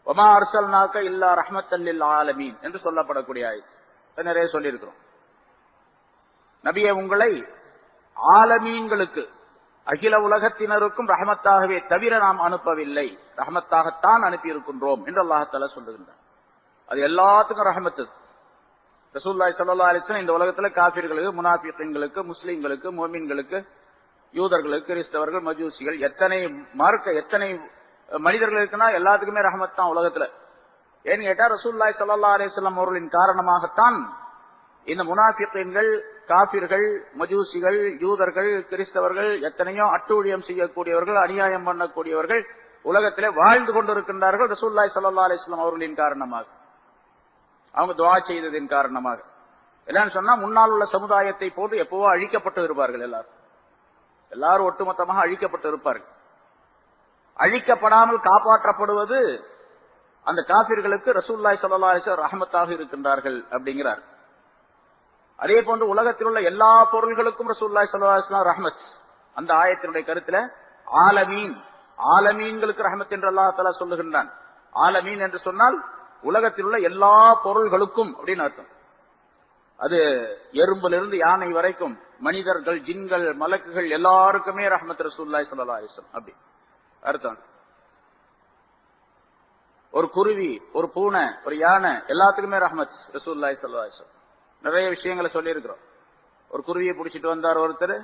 வமா அர்சல்நாக இல்லா ரஹ்மத்தல் லில் ஆலமீன் என்று சொல்லப்படக்கூடிய ஆயத்து நிறைய சொல்லி இருக்கிறோம். நபியே, உங்களை ஆலமீன்களுக்கு, அகில உலகத்தினருக்கும் ரஹமத்தாகவே தவிர நாம் அனுப்பவில்லை, ரஹமத்தாகத்தான் அனுப்பி இருக்கின்றோம் என்று அல்லாஹ் தஆலா சொல்லுகின்றார். அது எல்லாத்துக்கும் ரஹமத்து. ரசூலுல்லாஹி ஸல்லல்லாஹு அலைஹி வஸல்லம் இந்த உலகத்துல காபிர்களுக்கு, முனாஃபிகீன்களுக்கு, முஸ்லிம்களுக்கு, முஃமின்களுக்கு, யூதர்களுக்கு, கிறிஸ்தவர்கள், மஜூசிகள், எத்தனை மனிதர்கள் இருக்குன்னா எல்லாத்துக்குமே ரஹமத் தான் உலகத்துல. ஏன்னு கேட்டா ரசூலுல்லாஹி ஸல்லல்லாஹு அலைஹி வஸல்லம் அவர்களின் காரணமாகத்தான் இந்த முனாஃபிகீன்கள், காபிர்கள், மஜூசிகள், யூதர்கள், கிறிஸ்தவர்கள், எத்தனையோ அட்டூழியம் செய்யக்கூடியவர்கள், அநியாயம் பண்ணக்கூடியவர்கள் உலகத்திலே வாழ்ந்து கொண்டிருக்கின்றார்கள். ரசூலுல்லாஹி ஸல்லல்லாஹு அலைஹி வஸல்லம் அவர்களின் காரணமாக, அவங்க துஆ செய்ததின் காரணமாக. எல்லாம் சொன்னா முன்னால் உள்ள சமுதாயத்தை போன்று எப்பவோ அழிக்கப்பட்டு இருப்பார்கள். எல்லாரும் ஒட்டுமொத்தமாக அழிக்கப்பட்டு இருப்பார்கள். அழிக்கப்படாமல் காப்பாற்றப்படுவது அந்த காபிர்களுக்கு ரசூலுல்லாஹி ஸல்லல்லாஹு அலைஹி வஸல்லம் ரஹமத்தாக இருக்கின்றார்கள் அப்படிங்கிறார். அதே போன்று உலகத்தில் உள்ள எல்லா பொருள்களுக்கும் ரசூலுல்லாஹி ஸல்லல்லாஹு அலைஹி வஸல்லம் ரஹ்மத். அந்த ஆயத்தினுடைய கருத்துல ஆலமீன்களுக்கு ரஹ்மத் என்று அல்லாஹ் தஆலா சொல்லுகின்றான். ஆலமீன் என்று சொன்னால் உலகத்தில் உள்ள எல்லா பொருள்களுக்கும் அப்படின்னு அர்த்தம். அது எறும்பிலிருந்து யானை வரைக்கும், மனிதர்கள், ஜின்கள், மலக்குகள் எல்லாருக்குமே ரஹ்மத் ரசூலுல்லாஹி ஸல்லல்லாஹு அலைஹி வஸல்லம் அப்படி அர்த்தம். ஒரு குருவி, ஒரு பூனை, ஒரு யானை எல்லாத்துக்குமே ரஹ்மத் ரசூலுல்லாஹி ஸல்லல்லாஹு அலைஹி வஸல்லம். நிறைய விஷயங்களை சொல்லி இருக்கிறோம். ஒரு குருவியை பிடிச்சிட்டு வந்தார் ஒருத்தர்,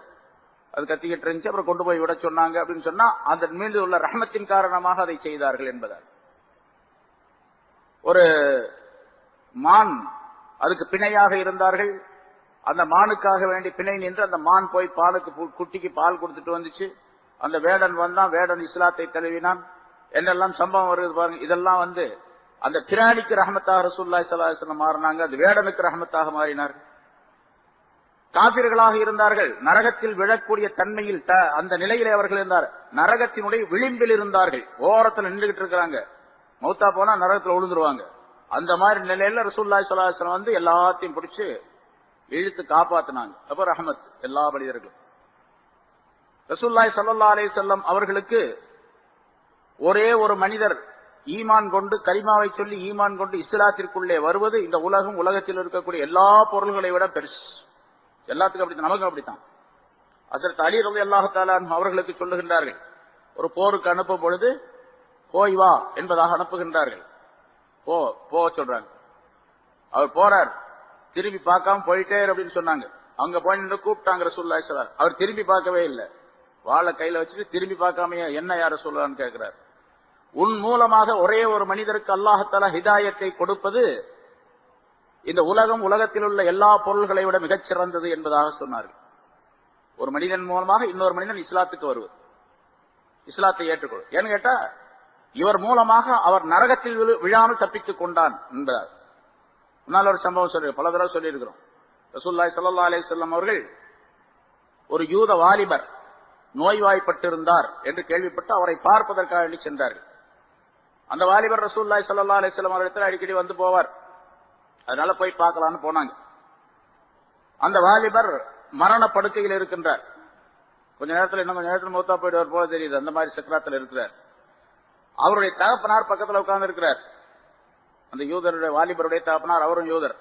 அது கத்திக்கிட்டு இருந்துச்சு, அப்புறம் கொண்டு போய் விட சொன்னாங்க அப்படின்னு சொன்னா அதன் மீது உள்ள ரஹ்மத்தின் காரணமாக அதை செய்தார்கள் என்பதால். ஒரு மான், அதுக்கு பிணையாக இருந்தார்கள், அந்த மானுக்காக வேண்டி பிணை நின்று அந்த மான் போய் குட்டிக்கு பால் கொடுத்துட்டு வந்துச்சு. அந்த வேடன் வந்தான், வேடன் இஸ்லாத்தை தழுவினான், என்னெல்லாம் சம்பவம் வருது பாருங்க. இதெல்லாம் அந்த பிராணிக்கு ரஹமத்தாக ரசூலுல்லாஹி ஸல்லல்லாஹு அலைஹி வஸல்லம் மாறினாங்க, அது வேடனுக்கு ரஹமத்தாக மாறினார். காபிர்களாக இருந்தார்கள், நரகத்தில் விழக்கூடிய தன்மையில் அந்த நிலையிலே அவர்கள் இருந்தார். நரகத்தினுடைய விளிம்பில் இருந்தார்கள், ஓரத்தில் நின்றுகிட்டு இருக்கிறாங்க, மௌத்தா போனா நரகத்தில் விழுந்துருவாங்க. அந்த மாதிரி நிலையில ரசூலுல்லாஹி ஸல்லல்லாஹு அலைஹி வஸல்லம் எல்லாத்தையும் பிடிச்சு இழுத்து காப்பாத்தினாங்க. அப்ப ரஹமத் எல்லா மனிதர்களும். ரசூலுல்லாஹி ஸல்லல்லாஹு அலைஹி வஸல்லம் அவர்களுக்கு ஒரே ஒரு மனிதர் ஈமான் கொண்டு, கலிமாவை சொல்லி ஈமான் கொண்டு இஸ்லாத்திற்குள்ளே வருவது இந்த உலகத்தில் இருக்கக்கூடிய எல்லா பொருள்களை விட பெருசு. எல்லாத்துக்கும் அப்படித்தான், நமக்கும் அப்படித்தான். ஹஜ்ரத் அலி ரலியல்லாஹு தஆலா அவர்களுக்கு சொல்லுகின்றார்கள், ஒரு போருக்கு அனுப்பும் பொழுது போய் வா என்பதாக அனுப்புகின்றார்கள். போ சொல்றாங்க. அவர் போறார், திரும்பி பார்க்காம போயிட்டே அப்படின்னு சொன்னாங்க. அங்க போய் நின்று கூப்பிட்டாங்க ரசூலுல்லாஹி ஸல்லல்லாஹு அலைஹி வஸல்லம். அவர் திரும்பி பார்க்கவே இல்லை, வாளை கையில வச்சுட்டு திரும்பி பார்க்காம என்ன யார சொல்லலான்னு கேட்கிறார். உன் மூலமாக ஒரே ஒரு மனிதருக்கு அல்லாஹ் தஆலா ஹிதாயத்தை கொடுப்பது இந்த உலகத்தில் உள்ள எல்லா பொருள்களை விட மிகச் சிறந்தது என்பதாக சொன்னார்கள். ஒரு மனிதன் மூலமாக இன்னொரு மனிதன் இஸ்லாத்துக்கு வருவது, இஸ்லாத்தை ஏற்றுக்கொள். ஏன்னு கேட்டா இவர் மூலமாக அவர் நரகத்தில் விழாமல் தப்பித்துக் கொண்டான் என்பார். முன்னால் ஒரு சம்பவம் சொல்லி பல தடவை சொல்லி இருக்கிறோம். ரசூலுல்லாஹி ஸல்லல்லாஹு அலைஹி வஸல்லம் அவர்கள் ஒரு யூத வாலிபர் நோய்வாய்ப்பட்டிருந்தார் என்று கேள்விப்பட்டு அவரை பார்ப்பதற்காக சென்றார்கள். அந்த வாலிபர் ரசூலுல்லாஹி ஸல்லல்லாஹு அலைஹி வஸல்லம் அவரிடத்தில் அடிக்கடி வந்து போவார், அதனால போய் பார்க்கலான்னு போனாங்க. அந்த வாலிபர் மரண படுக்கையில் இருக்கின்றார். கொஞ்ச நேரத்தில் இன்னும் கொஞ்ச நேரத்தில் மௌத்தா போயிடுவார் போல தெரியுது, அந்த மாதிரி சக்கராத்தில் இருக்கிறார். அவருடைய தகப்பனார் பக்கத்தில் உட்கார்ந்து இருக்கிறார். அந்த யூதருடைய வாலிபருடைய தகப்பனார், அவரும் யூதர்.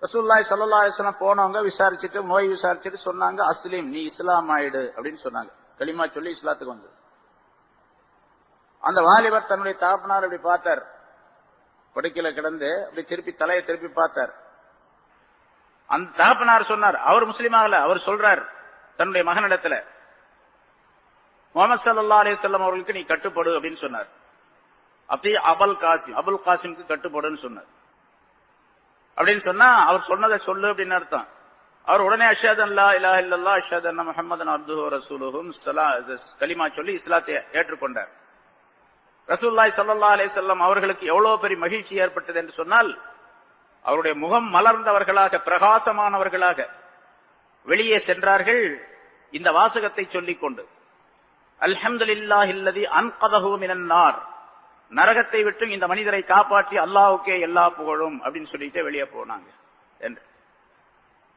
ரசூலுல்லாஹி ஸல்லல்லாஹு அலைஹி வஸல்லம் போனவங்க விசாரிச்சுட்டு, நோய் விசாரிச்சுட்டு சொன்னாங்க, அஸ்லீம், நீ இஸ்லாம் ஆயிடு அப்படின்னு சொன்னாங்க. கலிமா சொல்லி இஸ்லாத்துக்கு வந்து அந்த வாலிபர் தன்னுடைய தகப்பனார் அப்படி பார்த்தார், படுக்கையில கிடந்து அப்படி தலையை திருப்பி பார்த்தார். அந்த தகப்பனார் சொன்னார், அவர் முஸ்லீம் ஆகல, அவர் சொல்றார் தன்னுடைய மகனிடத்துல, முஹம்மது ஸல்லல்லாஹு அலைஹி வஸல்லம் அவர்களுக்கு நீ கட்டுப்படு அப்படின்னு சொன்னார். அப்படி அபுல் காசிமுக்கு கட்டுப்படுன்னு சொன்னார். அப்படின்னு சொன்னா அவர் சொன்னதை சொல்லு அப்படின்னு அர்த்தம். அவர் உடனே அஷ்ஹது அல்லா இலாஹ இல்லல்லாஹ் அஷ்ஹது அன்ன முஹம்மதன் அப்துஹு வ ரசூலுஹு கலிமா சொல்லி இஸ்லாத்தை ஏற்றுக்கொண்டார். ரசூலுல்லாஹி ஸல்லல்லாஹு அலைஹி வஸல்லம் அவர்களுக்கு எவ்வளவு பெரிய மகிழ்ச்சி ஏற்பட்டது என்று சொன்னால், அவருடைய முகம் மலர்ந்தவர்களாக பிரகாசமானவர்களாக வெளியே சென்றார்கள் இந்த வாசகத்தை சொல்லிக் கொண்டு, அல்ஹம்துலில்லாஹில்லதி அன்கதஹு மினன் நார், நரகத்தை விட்டு இந்த மனிதரை காப்பாற்றி அல்லாஹ்வுக்கே எல்லா புகழும் அப்படின்னு சொல்லிட்டு வெளியே போனாங்க என்று.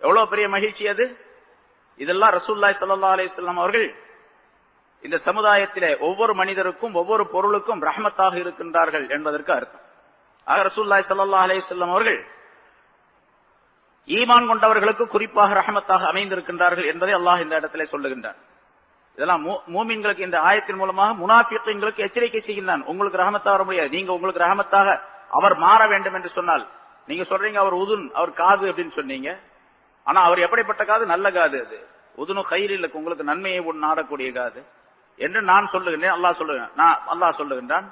எவ்வளவு பெரிய மகிழ்ச்சி அது! இதெல்லாம் ரசூலுல்லாஹி ஸல்லல்லாஹு அலைஹி வஸல்லம் அவர்கள் இந்த சமுதாயத்திலே ஒவ்வொரு மனிதருக்கும் ஒவ்வொரு பொருளுக்கும் ரஹ்மத்தாக இருக்கின்றார்கள் என்பதற்கு அர்த்தம். ஆக ரசூலுல்லாஹி ஸல்லல்லாஹு அலைஹி வஸல்லம் அவர்கள் ஈமான் கொண்டவர்களுக்கு குறிப்பாக ரஹ்மத்தாக அமைந்திருக்கின்றார்கள் என்பதை அல்லாஹ் இந்த இடத்திலே சொல்லுகின்றார். இதெல்லாம் மூமின்களுக்கு இந்த ஆயத்தின் மூலமாக முனாஃபிகளுக்கு எச்சரிக்கை செய்கின்றான். உங்களுக்கு ரஹமத்தாக வர முடியாது, நீங்க உங்களுக்கு ரஹமத்தாக அவர் மாற வேண்டும் என்று சொன்னால், நீங்க சொல்றீங்க அவர் உதுன், அவர் காது அப்படின்னு சொன்னீங்க. ஆனா அவர் எப்படிப்பட்ட காது? நல்ல காது. அது உதுனு கைரில் உங்களுக்கு நன்மையை நாடக்கூடிய காது என்று நான் சொல்லுகின்றேன், அல்லாஹ் சொல்லுகின்றான்.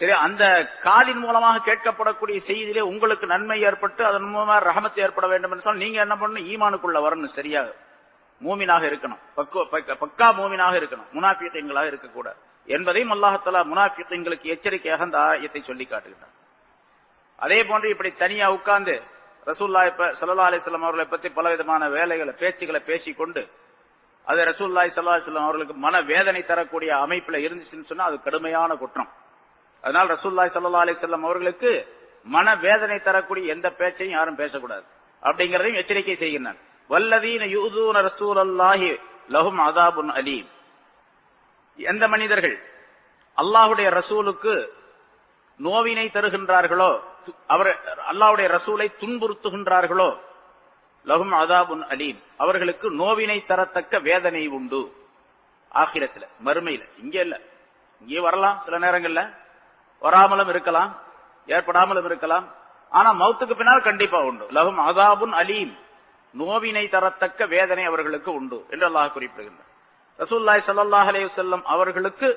சரி, அந்த காதின் மூலமாக கேட்கப்படக்கூடிய செய்தியிலே உங்களுக்கு நன்மை ஏற்பட்டு அதன் மூலமாக ரஹமத்து ஏற்பட வேண்டும் என்று சொன்னால் நீங்க என்ன பண்ணணும்? ஈமானுக்குள்ள வரணும், சரியாக மூமினாக இருக்கணும், பக்கா மூமினாக இருக்கணும், முனாஃபிகீன்களாக இருக்கக்கூடாது என்பதையும் அல்லாஹ் தஆலா முனாஃபிகீன்களுக்கு எச்சரிக்கையாக அந்த ஆயத்தை சொல்லி காட்டுகின்றார். அதே போன்று இப்படி தனியா உட்கார்ந்து ரசூலுல்லாஹி ஸல்லல்லாஹு அலைஹி வஸல்லம் அவர்களை பற்றி பலவிதமான பேச்சுகளை பேசிக்கொண்டு அது ரசூலுல்லாஹி ஸல்லல்லாஹு அலைஹி வஸல்லம் அவர்களுக்கு மன வேதனை தரக்கூடிய அமைப்புல இருந்துச்சுன்னு சொன்னா அது கடுமையான குற்றம். அதனால் ரசூலுல்லாஹி ஸல்லல்லாஹு அலைஹி வஸல்லம் அவர்களுக்கு மன வேதனை தரக்கூடிய எந்த பேச்சையும் யாரும் பேசக்கூடாது அப்படிங்கறதையும் எச்சரிக்கை செய்கின்றனர். வல்லதீன யூதூன ரசூலல்லாஹி லஹும் அஸாபுன் அலீம், எந்த மனிதர்கள் அல்லாஹ்வுடைய ரசூலுக்கு நோவினை தருகின்றார்களோ, அவர் அல்லாஹ்வுடைய ரசூலை துன்புறுத்துகின்றார்களோ, லஹும் அஸாபுன் அலீம், அவர்களுக்கு நோவினை தரத்தக்க வேதனை உண்டு. ஆகிரத்தில், மறுமையில, இங்கே இல்ல, இங்கே வரலாம், சில நேரங்கள்ல வராமலும் இருக்கலாம், ஏற்படாமலும் இருக்கலாம். ஆனா மௌத்துக்கு பின்னால் கண்டிப்பா உண்டு. லஹும் அஸாபுன் அலீம், நோவினை தரத்தக்க வேதனை அவர்களுக்கு உண்டு என்று அல்லாஹ் குறிப்பிடுகின்றார். ரசூலுல்லாஹி ஸல்லல்லாஹு அலைஹி வஸல்லம் அவர்களுக்கு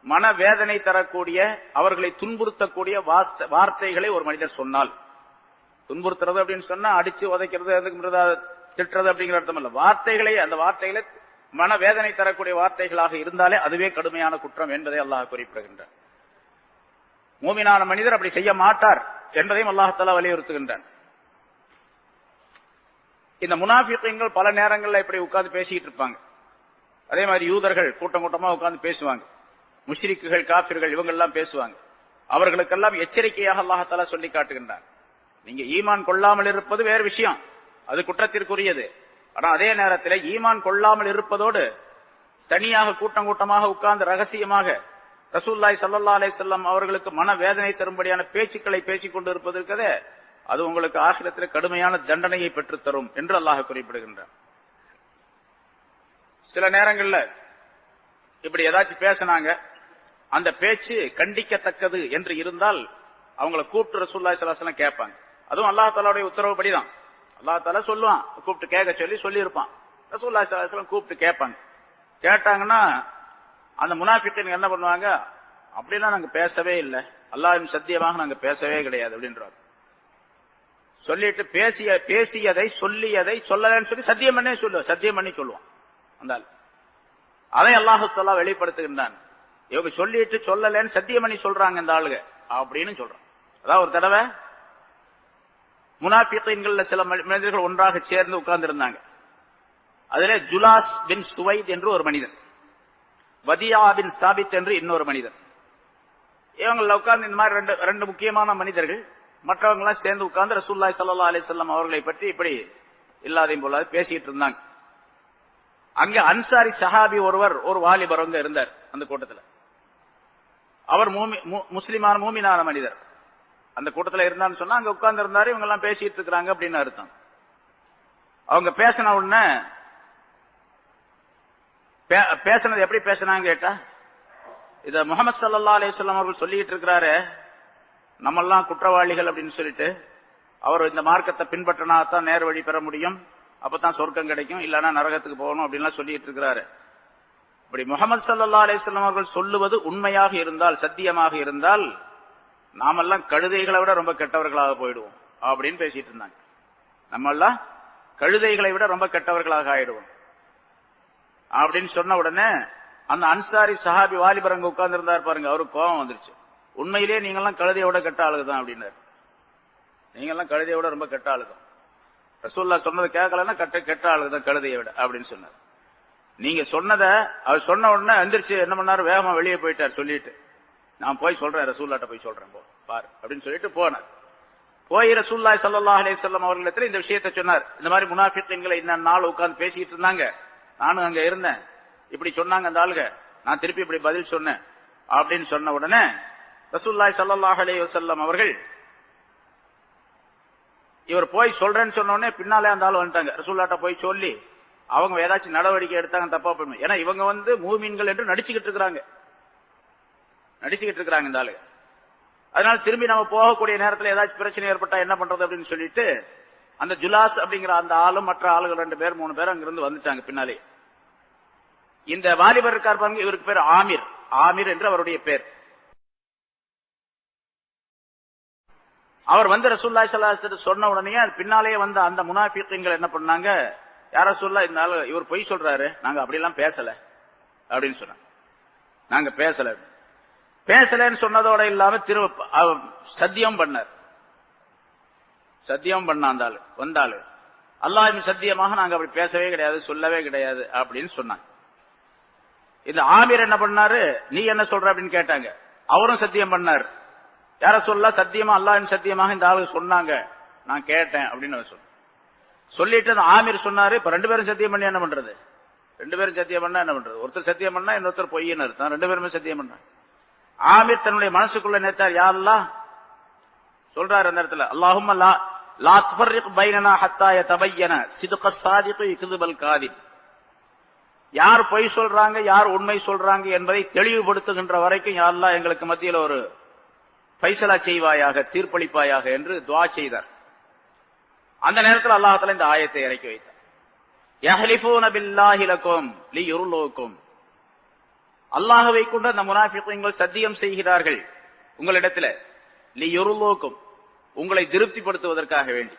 மன வேதனை தரக்கூடிய, அவர்களை துன்புறுத்தக்கூடிய வார்த்தைகளை ஒரு மனிதர் சொன்னால், துன்புறுத்துறது அப்படின்னு சொன்னா அடிச்சு உதைக்கிறது, திட்டுறது அப்படிங்கிற அர்த்தம் இல்ல. வார்த்தைகளை, அந்த வார்த்தைகளை மன வேதனை தரக்கூடிய வார்த்தைகளாக இருந்தாலே அதுவே கடுமையான குற்றம் என்பதை அல்லாஹ் குறிப்பிடுகின்றார். மூமினான மனிதர் அப்படி செய்ய மாட்டார் என்பதையும் அல்லாஹ் தஆலா வலியுறுத்துகின்றார். இந்த முனாஃபிகீன்கள் பல நேரங்களில் இப்படி உட்கார்ந்து பேசிக்கிட்டு இருப்பாங்க. அதே மாதிரி யூதர்கள் கூட்டம் கூட்டமா உட்கார்ந்து பேசுவாங்க. முஷ்ரிக்குகள், காபிர்கள் இவங்க எல்லாம் பேசுவாங்க. அவர்களுக்கெல்லாம் எச்சரிக்கையாக அல்லாஹ் தஆலா சொல்லி காட்டுகின்றார். நீங்க ஈமான் கொள்ளாமல் இருப்பது வேறு விஷயம், அது குற்றத்திற்குரியது. ஆனா அதே நேரத்தில் ஈமான் கொள்ளாமல் இருப்பதோடு தனியாக கூட்டம் கூட்டமாக உட்கார்ந்து ரகசியமாக ரசூலுல்லாஹி ஸல்லல்லாஹு அலைஹி வஸல்லம் அவர்களுக்கு மன வேதனை தரும்படியான பேச்சுக்களை பேசிக் கொண்டு இருப்பது இருக்கதே, அது உங்களுக்கு ஆகிரத்தில் கடுமையான தண்டனையை பெற்றுத்தரும் என்று அல்லாஹ் குறிப்பிடுகின்றார். சில நேரங்கள்ல இப்படி ஏதாச்சும் பேசினாங்க, அந்த பேச்சு கண்டிக்கத்தக்கது என்று இருந்தால் அவங்களை கூப்பிட்டு ரசூலுல்லாஹி ஸல்லல்லாஹு அலைஹி வஸல்லம் கேட்பாங்க. அதுவும் அல்லாஹ் தஆலாவுடைய உத்தரவுப்படிதான். அல்லாஹ் தஆலா சொல்லுவான், கூப்பிட்டு கேட்க சொல்லி இருப்பான். ரசூலுல்லாஹி ஸல்லல்லாஹு அலைஹி வஸல்லம் கூப்பிட்டு கேட்பாங்க. கேட்டாங்கன்னா அந்த முனாஃபிகீன் என்ன பண்ணுவாங்க? அப்படிலாம் நாங்க பேசவே இல்லை, அல்லாஹ்வின் சத்தியமாக நாங்க பேசவே கிடையாது அப்படின்றாங்க. சொல்லிட்டு பேசியதை சொல்லியதை சொல்லலன்னு சொல்லி சத்தியம் பண்ணி சொல்லுவான். அந்த அதை அல்லாஹ் தஆலா வெளிப்படுத்துகின்றான். இவங்க சொல்லிட்டு சொல்லலன்னு சத்தியம் பண்ணி சொல்றாங்க இந்த ஆளுங்க அப்படின்னு சொல்றான். அதாவது ஒரு தடவை முனாஃபிகீன்கள்ல சில மனிதர்கள் ஒன்றாக சேர்ந்து உட்கார்ந்து இருந்தாங்க. அதிலே ஜுலாஸ் பின் சுவைத் என்று ஒரு மனிதன், வதியா பின் சாபித் என்று இன்னொரு மனிதன். இவங்கள உட்கார்ந்து இந்த மாதிரி ரெண்டு முக்கியமான மனிதர்கள் மற்றவங்க எல்லாம் சேர்ந்து உட்கார்ந்து ரசூலுல்லாஹி ஸல்லல்லாஹு அலைஹி வஸல்லம் அவர்களை பற்றி இப்படி இல்லாதையும் போல பேசிட்டு இருந்தாங்க. அங்க அன்சாரி சஹாபி ஒருவர், ஒரு வாலிபர் அங்க இருந்தார் அந்த கூட்டத்தில். அவர் முஸ்லிமான மூமினான மனிதர். அந்த கூட்டத்தில் இருந்தான்னு சொன்னா அங்க உட்கார்ந்து இருந்தாரு. இவங்க எல்லாம் பேசிட்டு இருக்கிறாங்க அப்படின்னு அர்த்தம். அவங்க பேசின உடனே பேசினது எப்படி பேசினாங்க கேட்டா, இத முஹம்மது ஸல்லல்லாஹு அலைஹி வஸல்லம் அவர்கள் சொல்லிட்டு இருக்கிறாரு, நம்ம எல்லாம் குற்றவாளிகள் அப்படின்னு சொல்லிட்டு, அவர் இந்த மார்க்கத்தை பின்பற்றினா தான் நேர் வழி பெற முடியும், அப்பதான் சொர்க்கம் கிடைக்கும், இல்லன்னா நரகத்துக்கு போகணும் அப்படின்லாம் சொல்லிட்டு இருக்கிறாரு. இப்படி முஹம்மது ஸல்லல்லாஹு அலைஹி வஸல்லம் அவர்கள் சொல்லுவது உண்மையாக இருந்தால், சத்தியமாக இருந்தால், நாமெல்லாம் கழுதைகளை விட ரொம்ப கெட்டவர்களாக போயிடுவோம் அப்படின்னு பேசிட்டு இருந்தாங்க. நம்ம எல்லாம் கழுதைகளை விட ரொம்ப கெட்டவர்களாக ஆயிடுவோம் அப்படின்னு சொன்ன உடனே அந்த அன்சாரி சஹாபி வாலிபர் அங்க உட்கார்ந்து இருந்தார் பாருங்க, அவருக்கு கோபம் வந்துருச்சு. உண்மையிலேயே நீங்கெல்லாம் கழுதையோட கெட்ட ஆளுதான் அப்படின்னாரு. நீங்கெல்லாம் கழுதையோட ரொம்ப கெட்ட ஆளுதான், ரசூலுல்லாஹ் சொன்னது கேட்கலன்னா கெட்ட ஆளுதான் கழுதையை விட அப்படின்னு சொன்னார். நீங்க சொன்னதை அவர் சொன்ன உடனே எந்திரிச்சு என்ன பண்ணாரு, வேகமா வெளியே போயிட்டார். சொல்லிட்டு நான் போய் சொல்றேன், ரசூலுல்லாஹ்ட்ட போய் சொல்றேன் போ பாரு அப்படின்னு சொல்லிட்டு போனார். போய் ரசூலுல்லாஹி ஸல்லல்லாஹு அலைஹி வஸல்லம் அவர்களிடத்தில் இந்த விஷயத்தை சொன்னார். இந்த மாதிரி முனாஃபிக்குகளை இந்த நாள் உட்கார்ந்து பேசிட்டு இருந்தாங்க, நானும் அங்க இருந்தேன், இப்படி சொன்னாங்க அந்த ஆளுங்க, நான் திருப்பி இப்படி பதில் சொன்னேன் அப்படின்னு சொன்ன உடனே ரசூலுல்லாஹி ஸல்லல்லாஹு அலைஹி வஸல்லம் அவர்கள் இவர் போய் சொல்றேன்னு சொன்ன உடனே பின்னாலே அந்த ஆள் வந்துட்டாங்க. ரசூலுல்லாஹ்ட்ட போய் சொல்லி அவங்க ஏதாச்சும் நடவடிக்கை எடுத்தாங்க தப்பா பண்ணும். ஏன்னா இவங்க மூமின்கள் என்று நடிச்சுக்கிட்டு இருக்கிறாங்க இந்த ஆளு. அதனால திரும்பி நம்ம போகக்கூடிய நேரத்தில் ஏதாச்சும் பிரச்சனை ஏற்பட்டா என்ன பண்றது அப்படின்னு சொல்லிட்டு அந்த ஜுலாஸ் அப்படிங்கிற அந்த ஆளும் மற்ற ஆளுகள் 2 பேர் 3 பேர் அங்கிருந்து வந்துட்டாங்க பின்னாலே. இந்த வாலிபர் இருக்கார் பாருங்க, இவருக்கு பேர் ஆமிர் என்று அவருடைய பேர். அவர் ரசூலுல்லாஹி ஸல்லல்லாஹு அலைஹி வஸல்லம் சொன்ன உடனே பின்னாலே வந்த அந்த முனாஃபிக்குகள் என்ன பண்ணாங்க, யார சொல்லலாம் இந்த ஆளு இவர் பொய் சொல்றாரு, நாங்க அப்படியெல்லாம் பேசல அப்படின்னு சொன்னாங்க. நாங்க பேசலன்னு சொன்னதோட இல்லாம சத்தியம் பண்ணார். வந்தாலு அல்லாஹ்வின் சத்தியமாக நாங்க அப்படி பேசவே கிடையாது, சொல்லவே கிடையாது அப்படின்னு சொன்னாங்க. இந்த ஆமீர் என்ன பண்ணாரு, நீ என்ன சொல்ற அப்படின்னு கேட்டாங்க. அவரும் சத்தியம் பண்ணார். யார சொல்ல சத்தியமா அல்லாஹ்வின் சத்தியமாக இந்த ஆளு சொன்னாங்க, நான் கேட்டேன் அப்படின்னு சொல்லிட்டு அந்த ஆமீர் சொன்னாரு, இப்ப 2 பேரும் சத்தியம் பண்ணி என்ன பண்றது, 2 பேரும் சத்தியம் பண்ணா என்ன பண்றது, ஒருத்தர் சத்தியம் பண்ணா இன்னொருத்தர் பொய்ன்னு அர்த்தம், 2 பேருமே சத்தியம் பண்ணாங்க. ஆமீர் தன்னுடைய மனசுக்குள்ள நேத்தார், யா அல்லாஹ் சொல்றாரு அந்த இடத்துல, அல்லாஹும்ம லா துஃபர்ரிக் பைனனா ஹத்தா யதபையன சித்கஸ் ஸாதிகி யக்ذிபல் காதிப். யார் பொய் சொல்றாங்க யார் உண்மை சொல்றாங்க என்பதை தெளிவுபடுத்துகின்ற வரைக்கும் யா அல்லாஹ் எங்களுக்கு மத்தியில் ஒரு ஃபைசலா செய்வாயாக, தீர்ப்பளிப்பாயாக என்று துஆ செய்தார். அந்த நேரத்தில் அல்லாஹ் தஆலா இந்த ஆயத்தை இறக்கி வைத்தார். யஹ்லிஃபூன பில்லாஹி லகும் லியுர்லூக்கும். அல்லாஹ்வை கொண்டு அந்த முனாஃபிக்குகள் சத்தியம் செய்கிறார்கள் உங்களிடத்தில், லியுர்லூக்கும் உங்களை திருப்திப்படுத்துவதற்காக வேண்டி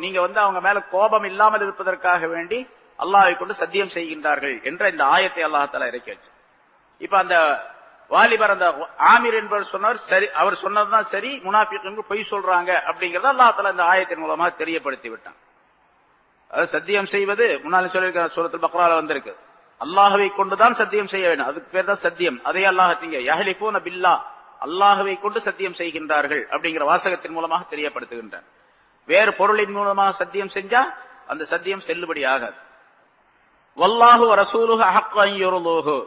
நீங்க அவங்க மேல கோபம் இல்லாமல் இருப்பதற்காக வேண்டி அல்லாஹ்வை கொண்டு சத்தியம் செய்கின்றார்கள் என்ற இந்த ஆயத்தை அல்லாஹ் தஆலா இறக்கி வச்சார். இப்ப அந்த வாலிபர் அந்த ஆமீர் என்பவர் சொன்னார், சரி அவர் சொன்னதுதான் சரி, முனாஃபிக்குகள் பொய் சொல்றாங்க அப்படிங்கறத அல்லாஹ் தஆலா இந்த ஆயத்தின் மூலமா தெரியப்படுத்தி விட்டான். அது சத்தியம் செய்வது முன்னாடி சொல்லியிருக்கிற சூரத்துல் பக்ரால வந்திருக்கு, அல்லாஹ்வை கொண்டுதான் சத்தியம் செய்ய வேண்டும், அதுக்கு பேர் தான் சத்தியம். அதே அல்லாஹ் யஹ்லிஃபூன பில்லாஹ் அல்லாஹ்வை கொண்டு சத்தியம் செய்கின்றார்கள் அப்படிங்கிற வாசகத்தின் மூலமாக தெரியப்படுத்துகின்றார். வேறு பொருளின் மூலமாக சத்தியம் செஞ்சா அந்த சத்தியம் செல்லுபடி ஆகாது. வல்லாஹு வ ரசூலுஹு அஹக்க அன் யுர்லூஹு.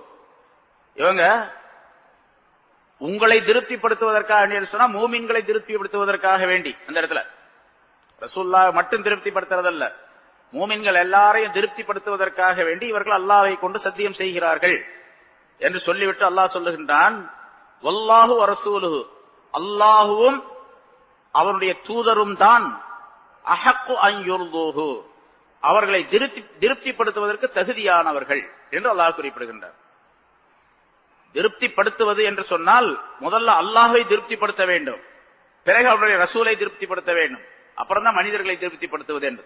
இவங்க உங்களை திருப்திப்படுத்துவதற்காக சொன்னா மூமின்களை திருப்திப்படுத்துவதற்காக வேண்டி, அந்த இடத்துல ரசூலுல்லாஹ் மட்டும் திருப்திப்படுத்துறதல்ல, மூமின்கள் எல்லாரையும் திருப்திப்படுத்துவதற்காக வேண்டி இவர்கள் அல்லாஹ்வை கொண்டு சத்தியம் செய்கிறார்கள் என்று சொல்லிவிட்டு அல்லாஹ் சொல்லுகின்றான், வல்லாஹு வ ரசூலுஹு அல்லாஹுவும் அவருடைய தூதரும் தான் அஹக்கு அன் யுர்லூஹு அவர்களை திருப்திப்படுத்துவதற்கு தகுதியானவர்கள் என்று அல்லாஹ் குறிப்பிடுகின்றார். திருப்திப்படுத்துவது என்று சொன்னால் முதல்ல அல்லாஹ்வை திருப்திப்படுத்த வேண்டும், பிறகு அவருடைய ரசூலை திருப்திப்படுத்த வேண்டும், அப்புறம் தான் மனிதர்களை திருப்திப்படுத்துவது என்று.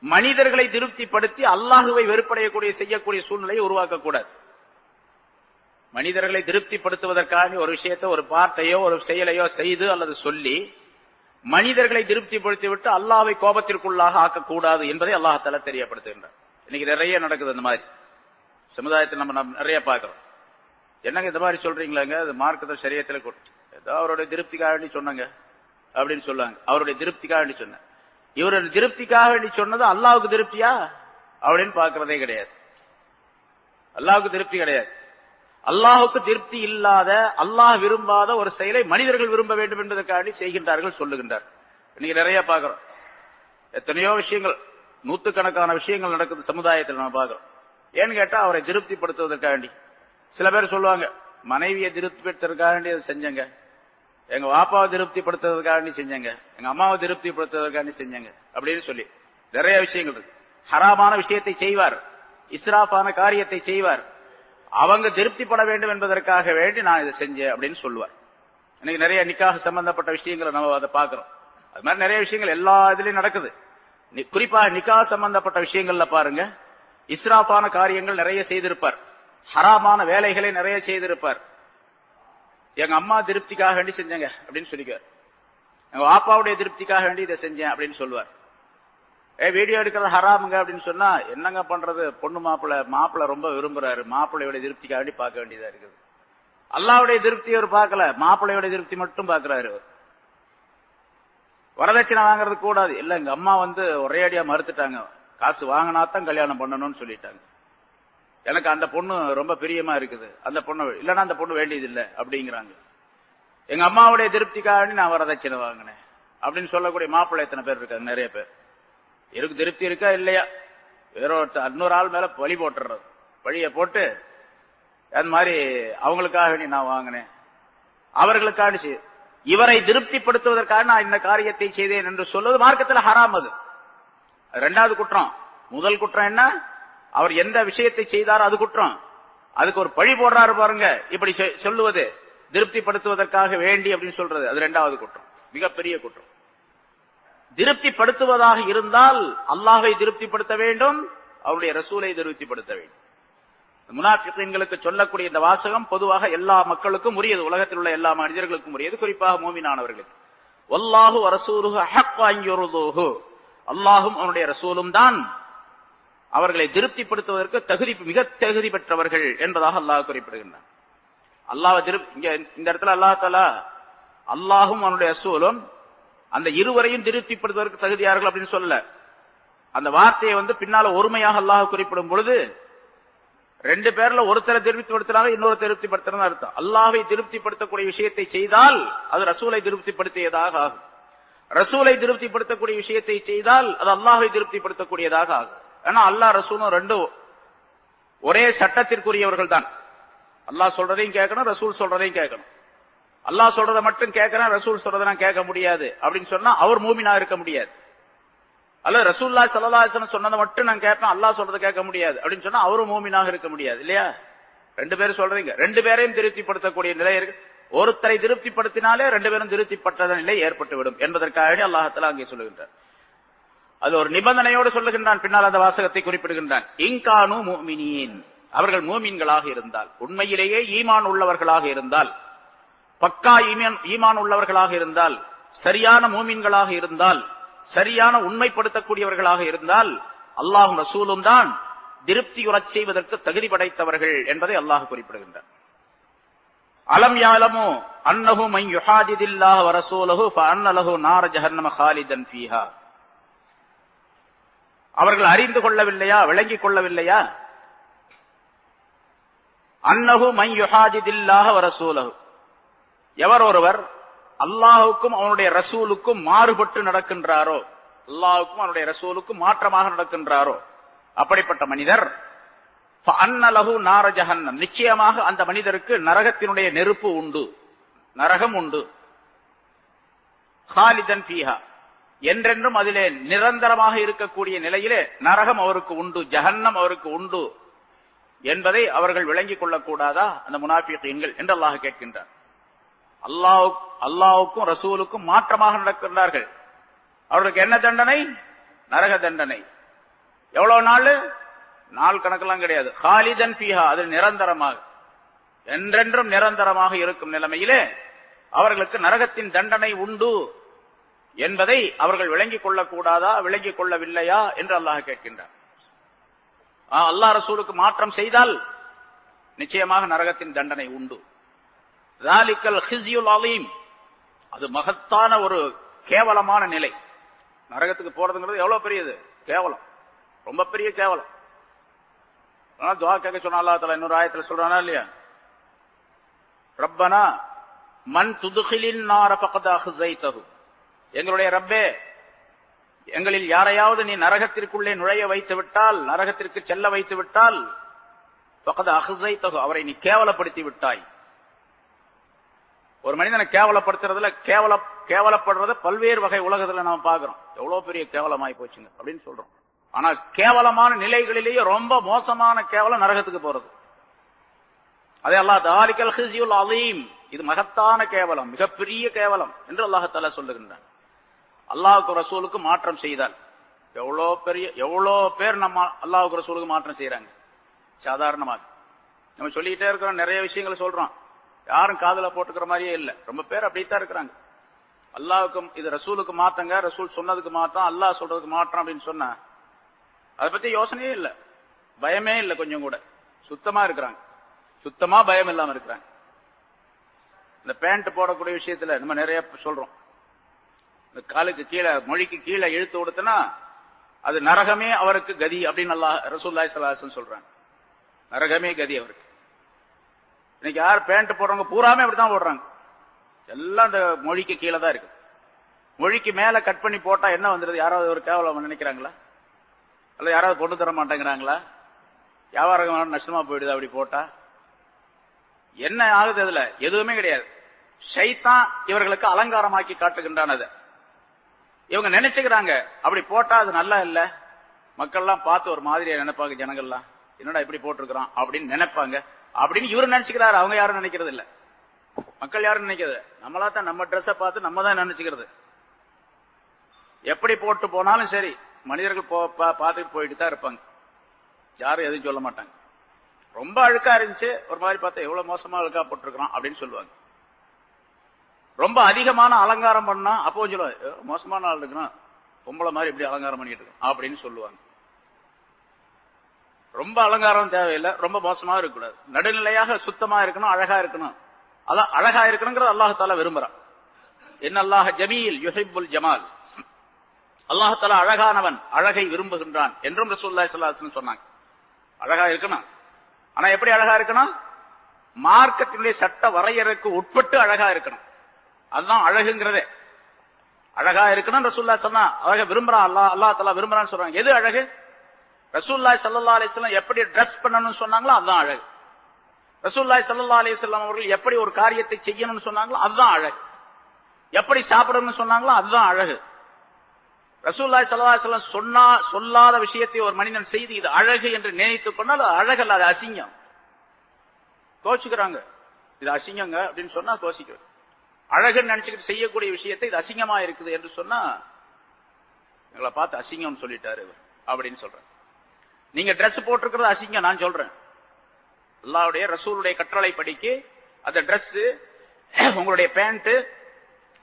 மனிதர்களை திருப்திப்படுத்தி அல்லாஹுவை வெறுப்படையக்கூடிய செய்யக்கூடிய சூழ்நிலையை உருவாக்கக்கூடாது. மனிதர்களை திருப்திப்படுத்துவதற்காக ஒரு விஷயத்தை ஒரு வார்த்தையோ ஒரு செயலையோ செய்து அல்லது சொல்லி மனிதர்களை திருப்திப்படுத்தி விட்டு அல்லாஹ்வை கோபத்திற்குள்ளாக ஆக்கக்கூடாது என்பதை அல்லாஹ் தஆலா தெரியப்படுத்துகின்றார். இன்னைக்கு நிறைய நடக்குது அந்த மாதிரி சமுதாயத்தில் நம்ம நிறைய பார்க்கிறோம். என்னங்க இந்த மாதிரி சொல்றீங்களாங்க, அது மார்க்கத்தை ஷரியத்துல ஏதோ அவருடைய திருப்திக்காக வேண்டி சொன்னாங்க அப்படின்னு சொல்லுவாங்க. அவருடைய திருப்திக்காக வேண்டி சொன்ன, இவருடைய திருப்திக்காக வேண்டி சொன்னது அல்லாஹ்வுக்கு திருப்தியா அப்படின்னு பார்க்கிறதே கிடையாது. அல்லாஹ்வுக்கு திருப்தி கிடையாது. அல்லாஹ்வுக்கு திருப்தி இல்லாத அல்லாஹ் விரும்பாத ஒரு செயலை மனிதர்கள் விரும்ப வேண்டும் என்பதற்காக செய்கின்றார்கள் சொல்லுகின்றார். இன்னைக்கு நிறைய பார்க்கிறோம். எத்தனையோ விஷயங்கள், நூற்றுக்கணக்கான விஷயங்கள் நடக்குது சமுதாயத்தில் நம்ம பார்க்கிறோம். ஏன்னு கேட்டா அவரை திருப்திப்படுத்துவதற்காக வேண்டி. சில பேர் சொல்லுவாங்க, மனைவியை திருப்திப்படுத்துவதற்காக வேண்டி அதை செஞ்சங்க, எங்க வாப்பாவை திருப்திப்படுத்துவதற்காக வேண்டி செஞ்சங்க, எங்க அம்மாவை திருப்திப்படுத்துவதற்காக வேண்டி செஞ்சங்க அப்படின்னு சொல்லி நிறைய விஷயங்கள் இருக்கு. ஹராமான விஷயத்தை செய்வார், இஸ்ராஃபான காரியத்தை செய்வார், அவங்க திருப்திப்பட வேண்டும் என்பதற்காக வேண்டி நான் இதை செஞ்சேன் அப்படின்னு சொல்லுவார். இன்னைக்கு நிறைய நிக்காஹ் சம்பந்தப்பட்ட விஷயங்களை நம்ம அதை பார்க்கிறோம். அது மாதிரி நிறைய விஷயங்கள் எல்லா இதுலயும் நடக்குது. குறிப்பாக நிக்காஹ் சம்பந்தப்பட்ட விஷயங்கள்ல பாருங்க, இஸ்ராஃபான காரியங்கள் நிறைய செய்திருப்பார், ஹராமான வேலைகளை நிறைய செய்திருப்பார். எங்க அம்மா திருப்திக்காக வேண்டி செஞ்சேங்க அப்படின்னு சொல்லிக்குவார். எங்க வாப்பாவுடைய திருப்திக்காக வேண்டி இதை செஞ்சேன் அப்படின்னு சொல்லுவார். வீடியோ எடுக்கிறது ஹராமுங்க அப்படின்னு சொன்னா என்னங்க பண்றது, பொண்ணு மாப்பிள்ள ரொம்ப விரும்புறாரு, மாப்பிள்ளையோட திருப்திக்காக வேண்டி பார்க்க வேண்டியதா இருக்குது. அல்லாவுடைய திருப்தி அவர் பார்க்கல, மாப்பிள்ளையோட திருப்தி மட்டும் பார்க்கிறாரு. வரதட்சணை வாங்குறது கூடாது இல்ல, எங்க அம்மா ஒரே அடியா மறுத்துட்டாங்க, காசு வாங்கினாத்தான் கல்யாணம் பண்ணணும்னு சொல்லிட்டாங்க. எனக்கு அந்த பொண்ணு ரொம்ப பிரியமா இருக்குது, அந்த பொண்ணு இல்லன்னா அந்த பொண்ணு வேண்டியது இல்லை அப்படிங்கிறாங்க. எங்க அம்மாவுடைய திருப்திக்காக நான் வரதட்சணை வாங்கினேன் அப்படின்னு சொல்லக்கூடிய மாப்பிள்ளை எத்தனை பேர் இருக்காங்க? நிறைய பேர். எனக்கு திருப்தி இருக்கா இல்லையா, வேற இன்னொரு ஆள் மேல பழி போட்டுறது, பழிய போட்டு அந்த மாதிரி அவங்களுக்காக வேண்டி நான் வாங்கினேன், அவர்களுக்காக இவரை திருப்திப்படுத்துவதற்காக நான் இந்த காரியத்தை செய்தேன் என்று சொல்வது மார்க்கத்தில் ஹராம். அது இரண்டாவது குற்றம். முதல் குற்றம் என்ன, அவர் எந்த விஷயத்தை செய்தாரோ அது குற்றம், அதுக்கு ஒரு பழி போடுறாரு பாருங்க, இப்படி சொல்லுவது திருப்திப்படுத்துவதற்காக வேண்டி அப்படின்னு சொல்றது, அது இரண்டாவது குற்றம், மிகப்பெரிய குற்றம். திருப்திப்படுத்துவதாக இருந்தால் அல்லாஹை திருப்திப்படுத்த வேண்டும், அவருடைய ரசூலை திருப்திப்படுத்த வேண்டும். முனாஃபிகீன்களுக்கு சொல்லக்கூடிய இந்த வாசகம் பொதுவாக எல்லா மக்களுக்கும் உரியது, உலகத்தில் உள்ள எல்லா மனிதர்களுக்கும் உரியது, குறிப்பாக மூமினானவர்களுக்கு. வல்லாஹு வரசூலுஹு ஹக்க அன் யுர்தூஹு, அல்லாஹும் அவனுடைய ரசூலும் தான் அவர்களை திருப்திப்படுத்துவதற்கு மிக தகுதி பெற்றவர்கள் என்பதாக அல்லாஹ் குறிப்பிடுகின்றான். அல்லாஹ் இந்த இடத்துல அல்லாஹ் தஆலா அல்லாஹும் அவனுடைய ரசூலும் அந்த இருவரையும் திருப்திப்படுத்துவதற்கு தகுதியார்கள் அப்படின்னு சொல்லல. அந்த வார்த்தையை பின்னால ஒருமையாக அல்லாஹ் குறிப்பிடும் பொழுது ரெண்டு பேர்ல ஒருத்தரை திருப்திப்படுத்தினாலும் இன்னொரு திருப்திப்படுத்துறது அர்த்தம். அல்லாஹை திருப்திப்படுத்தக்கூடிய விஷயத்தை செய்தால் அது ரசூலை திருப்திப்படுத்தியதாக ஆகும், ரசூலை திருப்திப்படுத்தக்கூடிய விஷயத்தை செய்தால் அது அல்லாஹை திருப்திப்படுத்தக்கூடியதாக ஆகும். ஏன்னா அல்லாஹ் ரசூலும் ரெண்டும் ஒரே சட்டத்திற்குரியவர்கள் தான். அல்லாஹ் சொல்றதையும் கேட்கணும், ரசூல் சொல்றதையும் கேட்கணும். அல்லாஹ் சொல்றதை மட்டும் கேட்கிறேன், ரசூல் சொல்றதை நான் கேட்க முடியாது அப்படின்னு சொன்னா அவர் மூமினா இருக்க முடியாது. அல்ல ரசூலுல்லாஹி ஸல்லல்லாஹு அலைஹி வஸல்லம் சொன்னதை மட்டும் நான் கேட்பேன், அல்லாஹ் சொல்றதை கேட்க முடியாது அப்படின்னு சொன்னா அவரும் மூமினாக இருக்க முடியாது இல்லையா? ரெண்டு பேரும் சொல்றீங்க, ரெண்டு பேரையும் திருப்திப்படுத்தக்கூடிய நிலை இருக்கு. ஒருத்தரை திருப்திப்படுத்தினாலே ரெண்டு பேரும் திருப்திப்பட்ட நிலை ஏற்பட்டுவிடும் என்பதற்காக அல்லாஹ் தஆலா அங்கே சொல்லுகின்றார். அது ஒரு நிபந்தனையோடு சொல்லுகின்றான், பின்னால் அந்த வாசகத்தை குறிப்பிடுகின்றான். இன்கானு முஃமினீன், அவர்கள் மூமின்களாக இருந்தால், உண்மையிலேயே ஈமான் உள்ளவர்களாக இருந்தால், பக்கா ஈமான் உள்ளவர்களாக இருந்தால், சரியான மூமின்களாக இருந்தால், சரியான உண்மைப்படுத்தக்கூடியவர்களாக இருந்தால் அல்லாஹும் ரசூலும் தான் திருப்தியுறச் செய்வதற்கு தகுதி படைத்தவர்கள் என்பதை அல்லாஹ் குறிப்பிடுகின்றார். அலம் யஅலமு அன்னஹு மன் யுஹாதிதில்லாஹ வ ரசூலஹு ஃபஅன்ன லஹு நார ஜஹன்னம காலிதன் ஃபீஹா, அவர்கள் அறிந்து கொள்ளவில்லையா, விளங்கிக் கொள்ளவில்லையா? அன்னஹு மன் யுஹாதிதில்லாஹ வ ரசூலஹு, எவர் ஒருவர் அல்லாஹுக்கும் அவனுடைய ரசூலுக்கும் மாறுபட்டு நடக்கின்றாரோ, அல்லாஹுக்கும் அவனுடைய ரசூலுக்கும் மாற்றமாக நடக்கின்றாரோ, அப்படிப்பட்ட மனிதர் ஃபஅன்ன லஹு நார ஜஹன்னம், நிச்சயமாக அந்த மனிதருக்கு நரகத்தினுடைய நெருப்பு உண்டு, நரகம் உண்டு. காலிதன் ஃபீஹா, என்றென்றும் அதிலே நிரந்தரமாக இருக்கக்கூடிய நிலையிலே நரகம் அவருக்கு உண்டு, ஜஹன்னம் அவருக்கு உண்டு என்பதை அவர்கள் விளங்கிக் கொள்ளக்கூடாதா அந்த முனாஃபிகீன்கள் என்று அல்லாஹ் கேட்கின்றார். அல்லாஹுக்கும் ரசூலுக்கும் மாற்றமாக நடக்கின்றார்கள், அவர்களுக்கு என்ன தண்டனை? நரக தண்டனை. எவ்வளவு நாள்? நாள் கணக்கெல்லாம் கிடையாது. காலிதன் ஃபீஹா, அது நிரந்தரமாக, என்றென்றும் நிரந்தரமாக இருக்கும் நிலைமையிலே அவர்களுக்கு நரகத்தின் தண்டனை உண்டு என்பதை அவர்கள் விளங்கிக் கொள்ளக்கூடாதா, விளங்கிக் கொள்ளவில்லையா என்று அல்லாஹ் கேட்கின்றார். அல்லாஹ் ரசூலுக்கு மாற்றம் செய்தால் நிச்சயமாக நரகத்தின் தண்டனை உண்டு. ذَلِكَ الْخِزْيُ الْعَظِيمُ, அது மகத்தான ஒரு கேவலமான நிலை. நரகத்துக்கு போறதுங்கிறது எவ்வளவு பெரியது, கேவலம், ரொம்ப பெரிய கேவலம். துஆ கேட்க சொன்னா அல்லாஹ் தஆலா இன்னொரு ஆயத்துல சொல்றானா இல்லையா? ரப்பனா மன் துத்கிலின் நார ஃபகத் அஹ்ஸைதஹு, எங்களுடைய ரப்பே, எங்களில் யாரையாவது நீ நரகத்திற்குள்ளே நுழைய வைத்து விட்டால், நரகத்திற்கு செல்ல வைத்து விட்டால், ஃபகத் அஹ்ஸைதஹு, அவரை நீ கேவலப்படுத்தி விட்டாய். ஒரு மனிதனை கேவலப்படுத்துறதுல கேவலப்படுறத பல்வேறு வகை உலகத்துல நாம பாக்குறோம். எவ்வளவு பெரிய கேவலமாய் போச்சுங்க அப்படின்னு சொல்றோம். ஆனா கேவலமான நிலைகளிலேயே ரொம்ப மோசமான கேவலம் நரகத்துக்கு போறது. அதே அல்லாஹ் தாலிகல் ஹிஸ்யுல் அலீம், இது மகத்தான கேவலம், மிகப்பெரிய கேவலம் என்று அல்லாஹ் சொல்லுகின்றான். அல்லாஹ்வுக்கு ரசூலுக்கு மாற்றம் செய்தால் எவ்வளோ பேர் நம்ம அல்லாஹ்வுக்கு ரசூலுக்கு மாற்றம் செய்யறாங்க. சாதாரணமாக நம்ம சொல்லிக்கிட்டே இருக்கிறோம், நிறைய விஷயங்களை சொல்றோம், யாரும் காதுல போட்டுக்கிற மாதிரியே இல்லை. ரொம்ப பேர் அப்படித்தான் இருக்கிறாங்க. அல்லாஹ்வுக்கும் இது ரசூலுக்கு மாத்தங்க, ரசூல் சொன்னதுக்கு மாத்தம், அல்லாஹ் சொல்றதுக்கு மாற்றம் அப்படின்னு சொன்னா அதை பத்தி யோசனையே இல்லை, பயமே இல்லை, கொஞ்சம் கூட சுத்தமா இருக்கிறாங்க, சுத்தமா பயம் இல்லாம இருக்கிறாங்க. இந்த பேண்ட் போடக்கூடிய விஷயத்துல நம்ம நிறைய சொல்றோம், இந்த காலுக்கு கீழே மொழிக்கு கீழே இழுத்து கொடுத்தனா அது நரகமே அவருக்கு கதி அப்படின்னு அல்லாஹ் ரசூலுல்லாஹி ஸல்லல்லாஹு அலைஹி வஸல்லம் சொல்றாங்க. நரகமே கதி அவருக்கு. இன்னைக்கு யார் பேண்ட் போடுறவங்க பூராமே அப்படித்தான் போடுறாங்க, எல்லாம் இந்த மொழிக்கு கீழே தான் இருக்கு. மொழிக்கு மேல கட் பண்ணி போட்டா என்ன வந்துடுது? யாராவது ஒரு கேவலம் நினைக்கிறாங்களா? அல்ல யாராவது கொண்டு தர மாட்டேங்கிறாங்களா? வியாபாரம் நஷ்டமா போயிடுது அப்படி போட்டா? என்ன ஆகுது? அதுல எதுவுமே கிடையாது. ஷைத்தான் இவர்களுக்கு அலங்காரமாக்கி காட்டுகின்றான். அதை இவங்க நினைச்சுக்கிறாங்க அப்படி போட்டா அது நல்லா இல்ல, மக்கள்லாம் பார்த்து ஒரு மாதிரியா நினைப்பாங்க, ஜனங்கள்லாம் என்னடா இப்படி போட்டிருக்கிறான் அப்படின்னு நினைப்பாங்க அப்படின்னு இவரு நினைச்சுக்கிறாரு. அவங்க யாரும் நினைக்கிறது இல்ல, மக்கள் யாரும் நினைக்கிறது. நம்மளா தான் நம்ம ட்ரெஸ்ஸை பார்த்து நம்ம தான் நினைச்சுக்கிறது. எப்படி போட்டு போனாலும் சரி, மனிதர்கள் பார்த்துட்டு போயிட்டு தான் இருப்பாங்க, யாரும் எதுவும் சொல்ல மாட்டாங்க. ரொம்ப அழுக்கா இருந்துச்சு ஒரு மாதிரி பார்த்தா எவ்வளவு மோசமா அழுக்கா போட்டிருக்கிறான் அப்படின்னு சொல்லுவாங்க. ரொம்ப அதிகமான அலங்காரம் பண்ணா அப்போ சொல்லுவாங்க, மோசமான ஆள் இருக்கிறான், பொம்பளை மாதிரி இப்படி அலங்காரம் பண்ணிட்டு இருக்கான் அப்படின்னு சொல்லுவாங்க. ரொம்ப அலங்காரம் தேவையில்லை, ரொம்ப மோசமா இருக்கக்கூடாது, நடுநிலையாக சுத்தமா இருக்கணும், அழகா இருக்கணும். அதான் அழகா இருக்கணுங்கிறது அல்லாஹ் விரும்புறான். இன்னல்லாஹ ஜமீல் யுஹிப்புல் ஜமால், அல்லாஹ் அழகானவன், அழகை விரும்புகின்றான் என்றும் ரசூலுல்லாஹி ஸல்லல்லாஹு அலைஹி வஸல்லம் சொன்னாங்க. அழகா இருக்கணும், ஆனா எப்படி அழகா இருக்கணும்? மார்க்கத்தினுடைய சட்ட வரையறைக்கு உட்பட்டு அழகா இருக்கணும். அதுதான் அழகுங்கிறதே. அழகா இருக்கணும் ரசூலுல்லாஹி சொன்னா, அழகை விரும்புறான் அல்லாஹ் தஆலா விரும்புறான்னு சொல்றாங்க. எது அழகு? ரசூலுல்லாஹி ஸல்லல்லாஹு அலைஹி வஸல்லம் எப்படி ட்ரெஸ் பண்ணணும்னு சொன்னாங்களோ அதுதான் அழகு. ரசூலுல்லாஹி ஸல்லல்லாஹு அலைஹி வஸல்லம் அவர்கள் எப்படி ஒரு காரியத்தை செய்யணும்னு சொன்னாங்களோ அதுதான் அழகு. எப்படி சாப்பிடணும்னு சொன்னாங்களோ அதுதான் அழகு. ரசூலுல்லாஹி ஸல்லல்லாஹு அலைஹி வஸல்லம் சொல்லாத விஷயத்தை ஒரு மனிதன் செய்து இது அழகு என்று நினைத்துக் கொண்டால் அது அழகு அல்ல, அது அசிங்கம். கோச்சுக்கிறாங்க, இது அசிங்கங்க அப்படின்னு சொன்னா கோச்சிக்கிறது. அழகுன்னு நினைச்சுக்கிட்டு செய்யக்கூடிய விஷயத்தை இது அசிங்கமா இருக்குது என்று சொன்னா எங்களை பார்த்து அசிங்கம்னு சொல்லிட்டாரு அப்படின்னு சொல்றேன். நீங்க ட்ரெஸ் போட்டிருக்கிறது அசிங்கம் நான் சொல்றேன். அல்லாஹ்வுடைய ரசூலுடைய கட்டளை படிக்கு அந்த ட்ரெஸ், உங்களுடைய பேண்ட்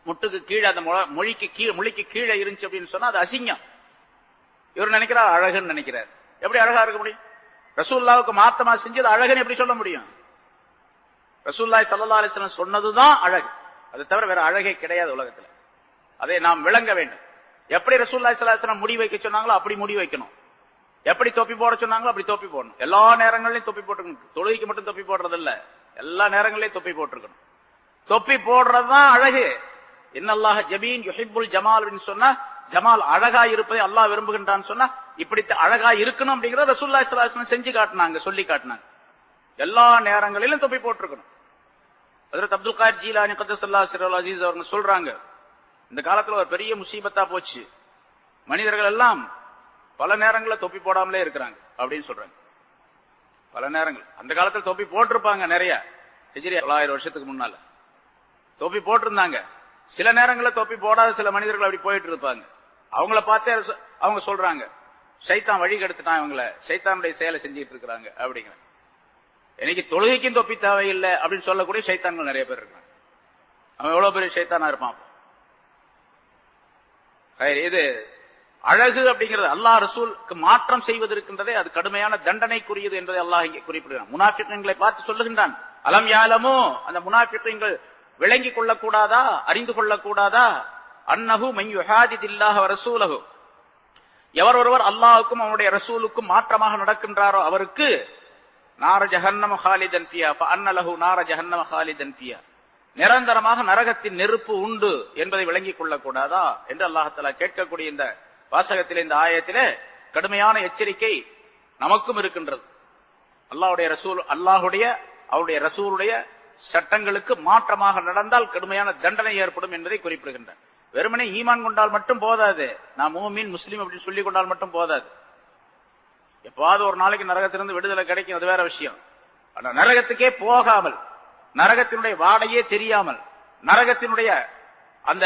முட்டுக்கு கீழே, அந்த மொழிக்கு கீழே இருந்துச்சு அப்படின்னு சொன்னா அது அசிங்கம். இவர் நினைக்கிறார் அழகுன்னு நினைக்கிறார். எப்படி அழகா இருக்க முடியும்? ரசூலுல்லாஹ்வுக்கு மாத்தமா செஞ்சது அழகுன்னு எப்படி சொல்ல முடியும்? ரசூலுல்லாஹி ஸல்லல்லாஹு அலைஹி வஸல்லம் சொன்னதுதான் அழகு, அது தவிர வேற அழகே கிடையாது உலகத்துல. அதை நாம் விளங்க வேண்டும். எப்படி ரசூலுல்லாஹி ஸல்லல்லாஹு அலைஹி வஸல்லம் முடி வைக்க சொன்னாங்களோ அப்படி முடி வைக்கணும், எப்படி தொப்பி போட சொன்னாங்களோ அப்படி தொப்பி போடணும். எல்லா நேரங்களிலும் தொப்பி போட்டுக்கணும். தொழுகைக்கு மட்டும் தொப்பி போடுறது இல்ல, எல்லா நேரங்களிலும் தொப்பி போட்டிருக்கணும். தொப்பி போடுறதுதான் அழகு. இன்னல்லாஹ ஜமீன் யுஹிப்புல் ஜமால் சொன்னா, ஜமால் அழகா இருப்பதை அல்லாஹ் விரும்புகின்றான்னு சொன்னா இப்படி அழகா இருக்கணும் அப்படிங்கறத ரசூலுல்லாஹி ஸல்லல்லாஹு அலைஹி வஸல்லம் செஞ்சு காட்டினாங்க, சொல்லி காட்டினாங்க. எல்லா நேரங்களிலும் தொப்பி போட்டிருக்கணும். ஹஜ்ரத் அப்துல் காதிர் ஜீலானி கத்தஸல்லாஹு சிர்ருல் அஸீஸ் அவங்க சொல்றாங்க, இந்த காலத்துல ஒரு பெரிய முசீபத்தா போச்சு, மனிதர்கள் எல்லாம் பல நேரங்களில் தொப்பி போடாமலே இருக்கிறாங்க அப்படின்னு சொல்றாங்க. பல நேரங்கள் அந்த காலத்துல தொப்பி போட்டிருப்பாங்க நிறைய, ஹிஜ்ரி 900 வருஷத்துக்கு முன்னால தொப்பி போட்டிருந்தாங்க. சில நேரங்களில் தொப்பி போடாத சில மனிதர்கள் அப்படி போயிட்டு இருப்பாங்க. அவங்கள பார்த்தே அவங்க சொல்றாங்க, ஷைத்தான் வழி கெடுத்துட்டான், இவங்களை ஷைத்தானுடைய செயலை செஞ்சுட்டு இருக்கிறாங்க அப்படிங்கிற. இன்னைக்கு தொழுகைக்கும் தொப்பி தேவையில்லை அப்படின்னு சொல்லக்கூடிய ஷைத்தான்கள் நிறைய பேர் இருக்காங்க. அவன் எவ்வளவு பெரிய ஷைத்தானா இருப்பான். இது அழகு அப்படிங்கிறது அல்லாஹ் ரசூலுக்கு மாற்றம் செய்வது இருக்கின்றதே, அது கடுமையான தண்டனைக்குரியது என்பதை அல்லாஹ் இங்கே குறிப்பிடுகிறான். முனாஃபிக்குகளை பார்த்து சொல்லுகின்றான், அலம் யாலமோ, அந்த முனாஃபிக்குகள் விளங்கிக் கொள்ளக்கூடாதா, அறிந்து கொள்ளக்கூடாதா, அன்னஹு மன் யுஹாதிதில்லாஹ வ ரசூலஹு, எவர் ஒருவர் அல்லாஹ்வுக்கும் அவருடைய ரசூலுக்கும் மாற்றமாக நடக்கின்றாரோ அவருக்கு நார ஜஹன்னம ஹாலிதன் ஃபியா ஃபஅன்ன லஹு நார ஜஹன்னம ஹாலிதன் ஃபியா, நிரந்தரமாக நரகத்தின் நெருப்பு உண்டு என்பதை விளங்கிக் கொள்ளக்கூடாதா என்று அல்லாஹ் தஆலா கேட்கக்கூடிய இந்த வாசகத்திலே, இந்த ஆயத்திலே கடுமையான எச்சரிக்கை நமக்கும் இருக்கின்றது. அல்லாஹுடைய அவருடைய ரசூலுடைய சட்டங்களுக்கு மாற்றமாக நடந்தால் கடுமையான தண்டனை ஏற்படும் என்பதை குறிப்பிடுகின்றார். வெறுமனே ஈமான் கொண்டால் மட்டும் போதாது, நான் மூமின் முஸ்லீம் அப்படின்னு சொல்லிக் கொண்டால் மட்டும் போதாது. எப்பாவது ஒரு நாளைக்கு நரகத்திலிருந்து விடுதலை கிடைக்கும், அது வேற விஷயம். ஆனா நரகத்துக்கே போகாமல் நரகத்தினுடைய வாடையே தெரியாமல், நரகத்தினுடைய அந்த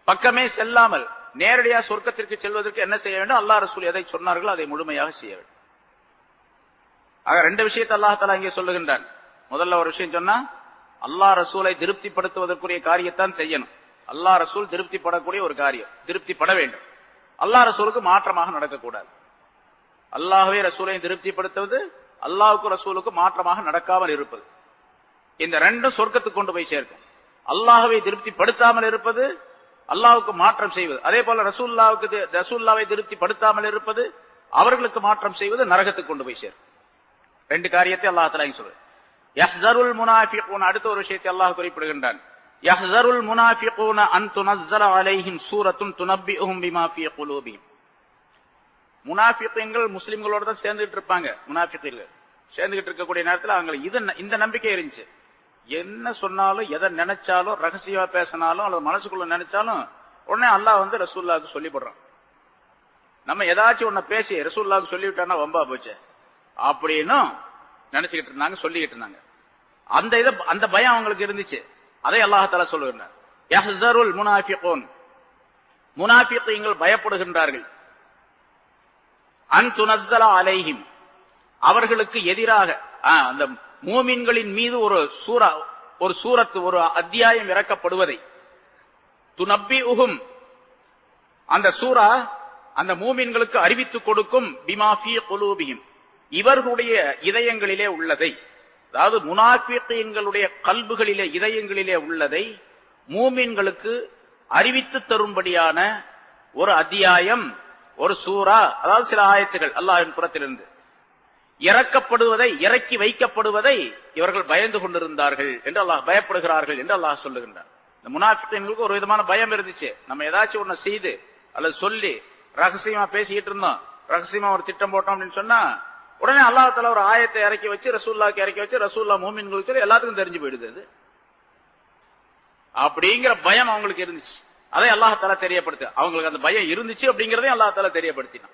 பக்கமே செல்லாமல் நேரடியாக சொர்க்கத்திற்கு செல்வதற்கு என்ன செய்ய வேண்டும்? அல்லாஹ் ரசூல் எதை சொன்னார்களோ அதை முழுமையாக செய்ய வேண்டும். ஆக ரெண்டு விஷயத்தை அல்லாஹ் தஆலா இங்கே சொல்லுகின்றான். முதல்ல ஒரு விஷயம் சொன்னா, அல்லாஹ் ரசூலை திருப்திப்படுத்துவதற்குரிய காரியத்தான் செய்யணும். அல்லாஹ் ரசூல் திருப்திப்படக்கூடிய ஒரு காரியம், திருப்திப்பட வேண்டும். அல்லாஹ் ரசூலுக்கு மாற்றமாக நடக்கக்கூடாது. அல்லாஹ்வே ரசூலை திருப்திப்படுத்துவது, அல்லாஹ்வுக்கு ரசூலுக்கு மாற்றமாக நடக்காமல் இருப்பது, இந்த ரெண்டும் சொர்க்கத்துக்கு கொண்டு போய் சேர்க்கும். அல்லாஹ்வை திருப்திப்படுத்தாமல் இருப்பது, அல்லாஹ்வுக்கு மாற்றம் செய்வது, அதே போல ரசூலுல்லாவை திருப்திப்படுத்தாமல் இருப்பது, அவர்களுக்கு மாற்றம் செய்வது நரகத்துக்கு கொண்டு போய் சேர்க்கும். ரெண்டு காரியத்தை அல்லாஹ் தஆலா சொல்றார். யஹ்ஸருல் முனாஃபிகூன், அடுத்த ஒரு விஷயத்தை அல்லாஹ் குறிப்பிடுகின்றான். யஹ்ஸருல் முனாஃபிகூன அன் துனஸ்ஸல அலைஹிம் சூரத்துன் துனப்பிஹும் பிமா ஃபீ குலூபிஹிம். முனாஃபிகீன்கள் முஸ்லிம்களோட தான் சேர்ந்துட்டு இருப்பாங்க. முனாஃபிகீன்கள் சேர்ந்துகிட்டு இருக்கக்கூடிய நேரத்தில் அவங்க இந்த நம்பிக்கை இருந்துச்சு, என்ன சொன்னாலும் எதை நினைச்சாலும் ரகசியமா பேசினாலும் அல்லது மனசுக்குள்ள நினைச்சாலும் உடனே அல்லாஹ் ரசூலுல்லாஹ்வுக்கு சொல்லிவிடுறான். நம்ம ஏதாச்சும் ஒன்ன பேசி ரசூலுல்லாஹ்வுக்கு சொல்லிவிட்டான்னா வம்பா போச்சு அப்படின்னு நினைச்சுக்கிட்டு இருந்தாங்க, சொல்லிக்கிட்டு இருந்தாங்க. அந்த பயம் அவங்களுக்கு இருந்துச்சு. அதை அல்லாஹ் தஆலா சொல்லுகிறார். யஹ்ஸருல் முனாஃபிகூன், முனாஃபிகீன்கள் பயப்படுகின்றார்கள். அன் துனஸ்ஸல அலைஹிம், அவர்களுக்கு எதிராக அந்த மூமின்களின் மீது ஒரு சூரத்து, ஒரு அத்தியாயம் இறக்கப்படுவதை, துனப்பிஹும், அந்த சூரா அந்த மூமின்களுக்கு அறிவித்துக் கொடுக்கும், பிமா ஃபீ குலூபிஹிம், இவர்களுடைய இதயங்களிலே உள்ளதை, அதாவது முனாஃபிகீன்களுடைய கல்புகளிலே இதயங்களிலே உள்ளதை மூமின்களுக்கு அறிவித்து தரும்படியான ஒரு அத்தியாயம், ஒரு சூரா, அதாவது சில ஆயத்துகள் அல்லாஹ்வின் புறத்திலிருந்து இறக்கப்படுவதை, இறக்கி வைக்கப்படுவதை இவர்கள் பயந்து கொண்டிருந்தார்கள் என்று அல்லாஹ், பயப்படுகிறார்கள் என்று அல்லாஹ் சொல்லுகின்றார். இந்த முனாஃபிகீன்களுக்கு ஒரு விதமான பயம் இருந்துச்சு. நம்ம ஏதாச்சும் ஒண்ணு செய்து அல்லது சொல்லி ரகசியமா பேசிக்கிட்டு இருந்தோம், ரகசியமா ஒரு திட்டம் போட்டோம் அப்படின்னு சொன்னா உடனே அல்லாஹ் தஆலா ஒரு ஆயத்தை இறக்கி வச்சு ரசூலுல்லாஹ்க்கு இறக்கி வச்சு ரசூலுல்லாஹ் மூமின்களுக்கு சொல்லி எல்லாத்துக்கும் தெரிஞ்சு போயிடுது. அது அப்படிங்கிற பயம் அவங்களுக்கு இருந்துச்சு. அதை அல்லாஹ் தஆலா தெரியப்படுத்து, அவங்களுக்கு அந்த பயம் இருந்துச்சு அப்படிங்கறதையும் அல்லாஹ் தஆலா தெரியப்படுத்தினான்.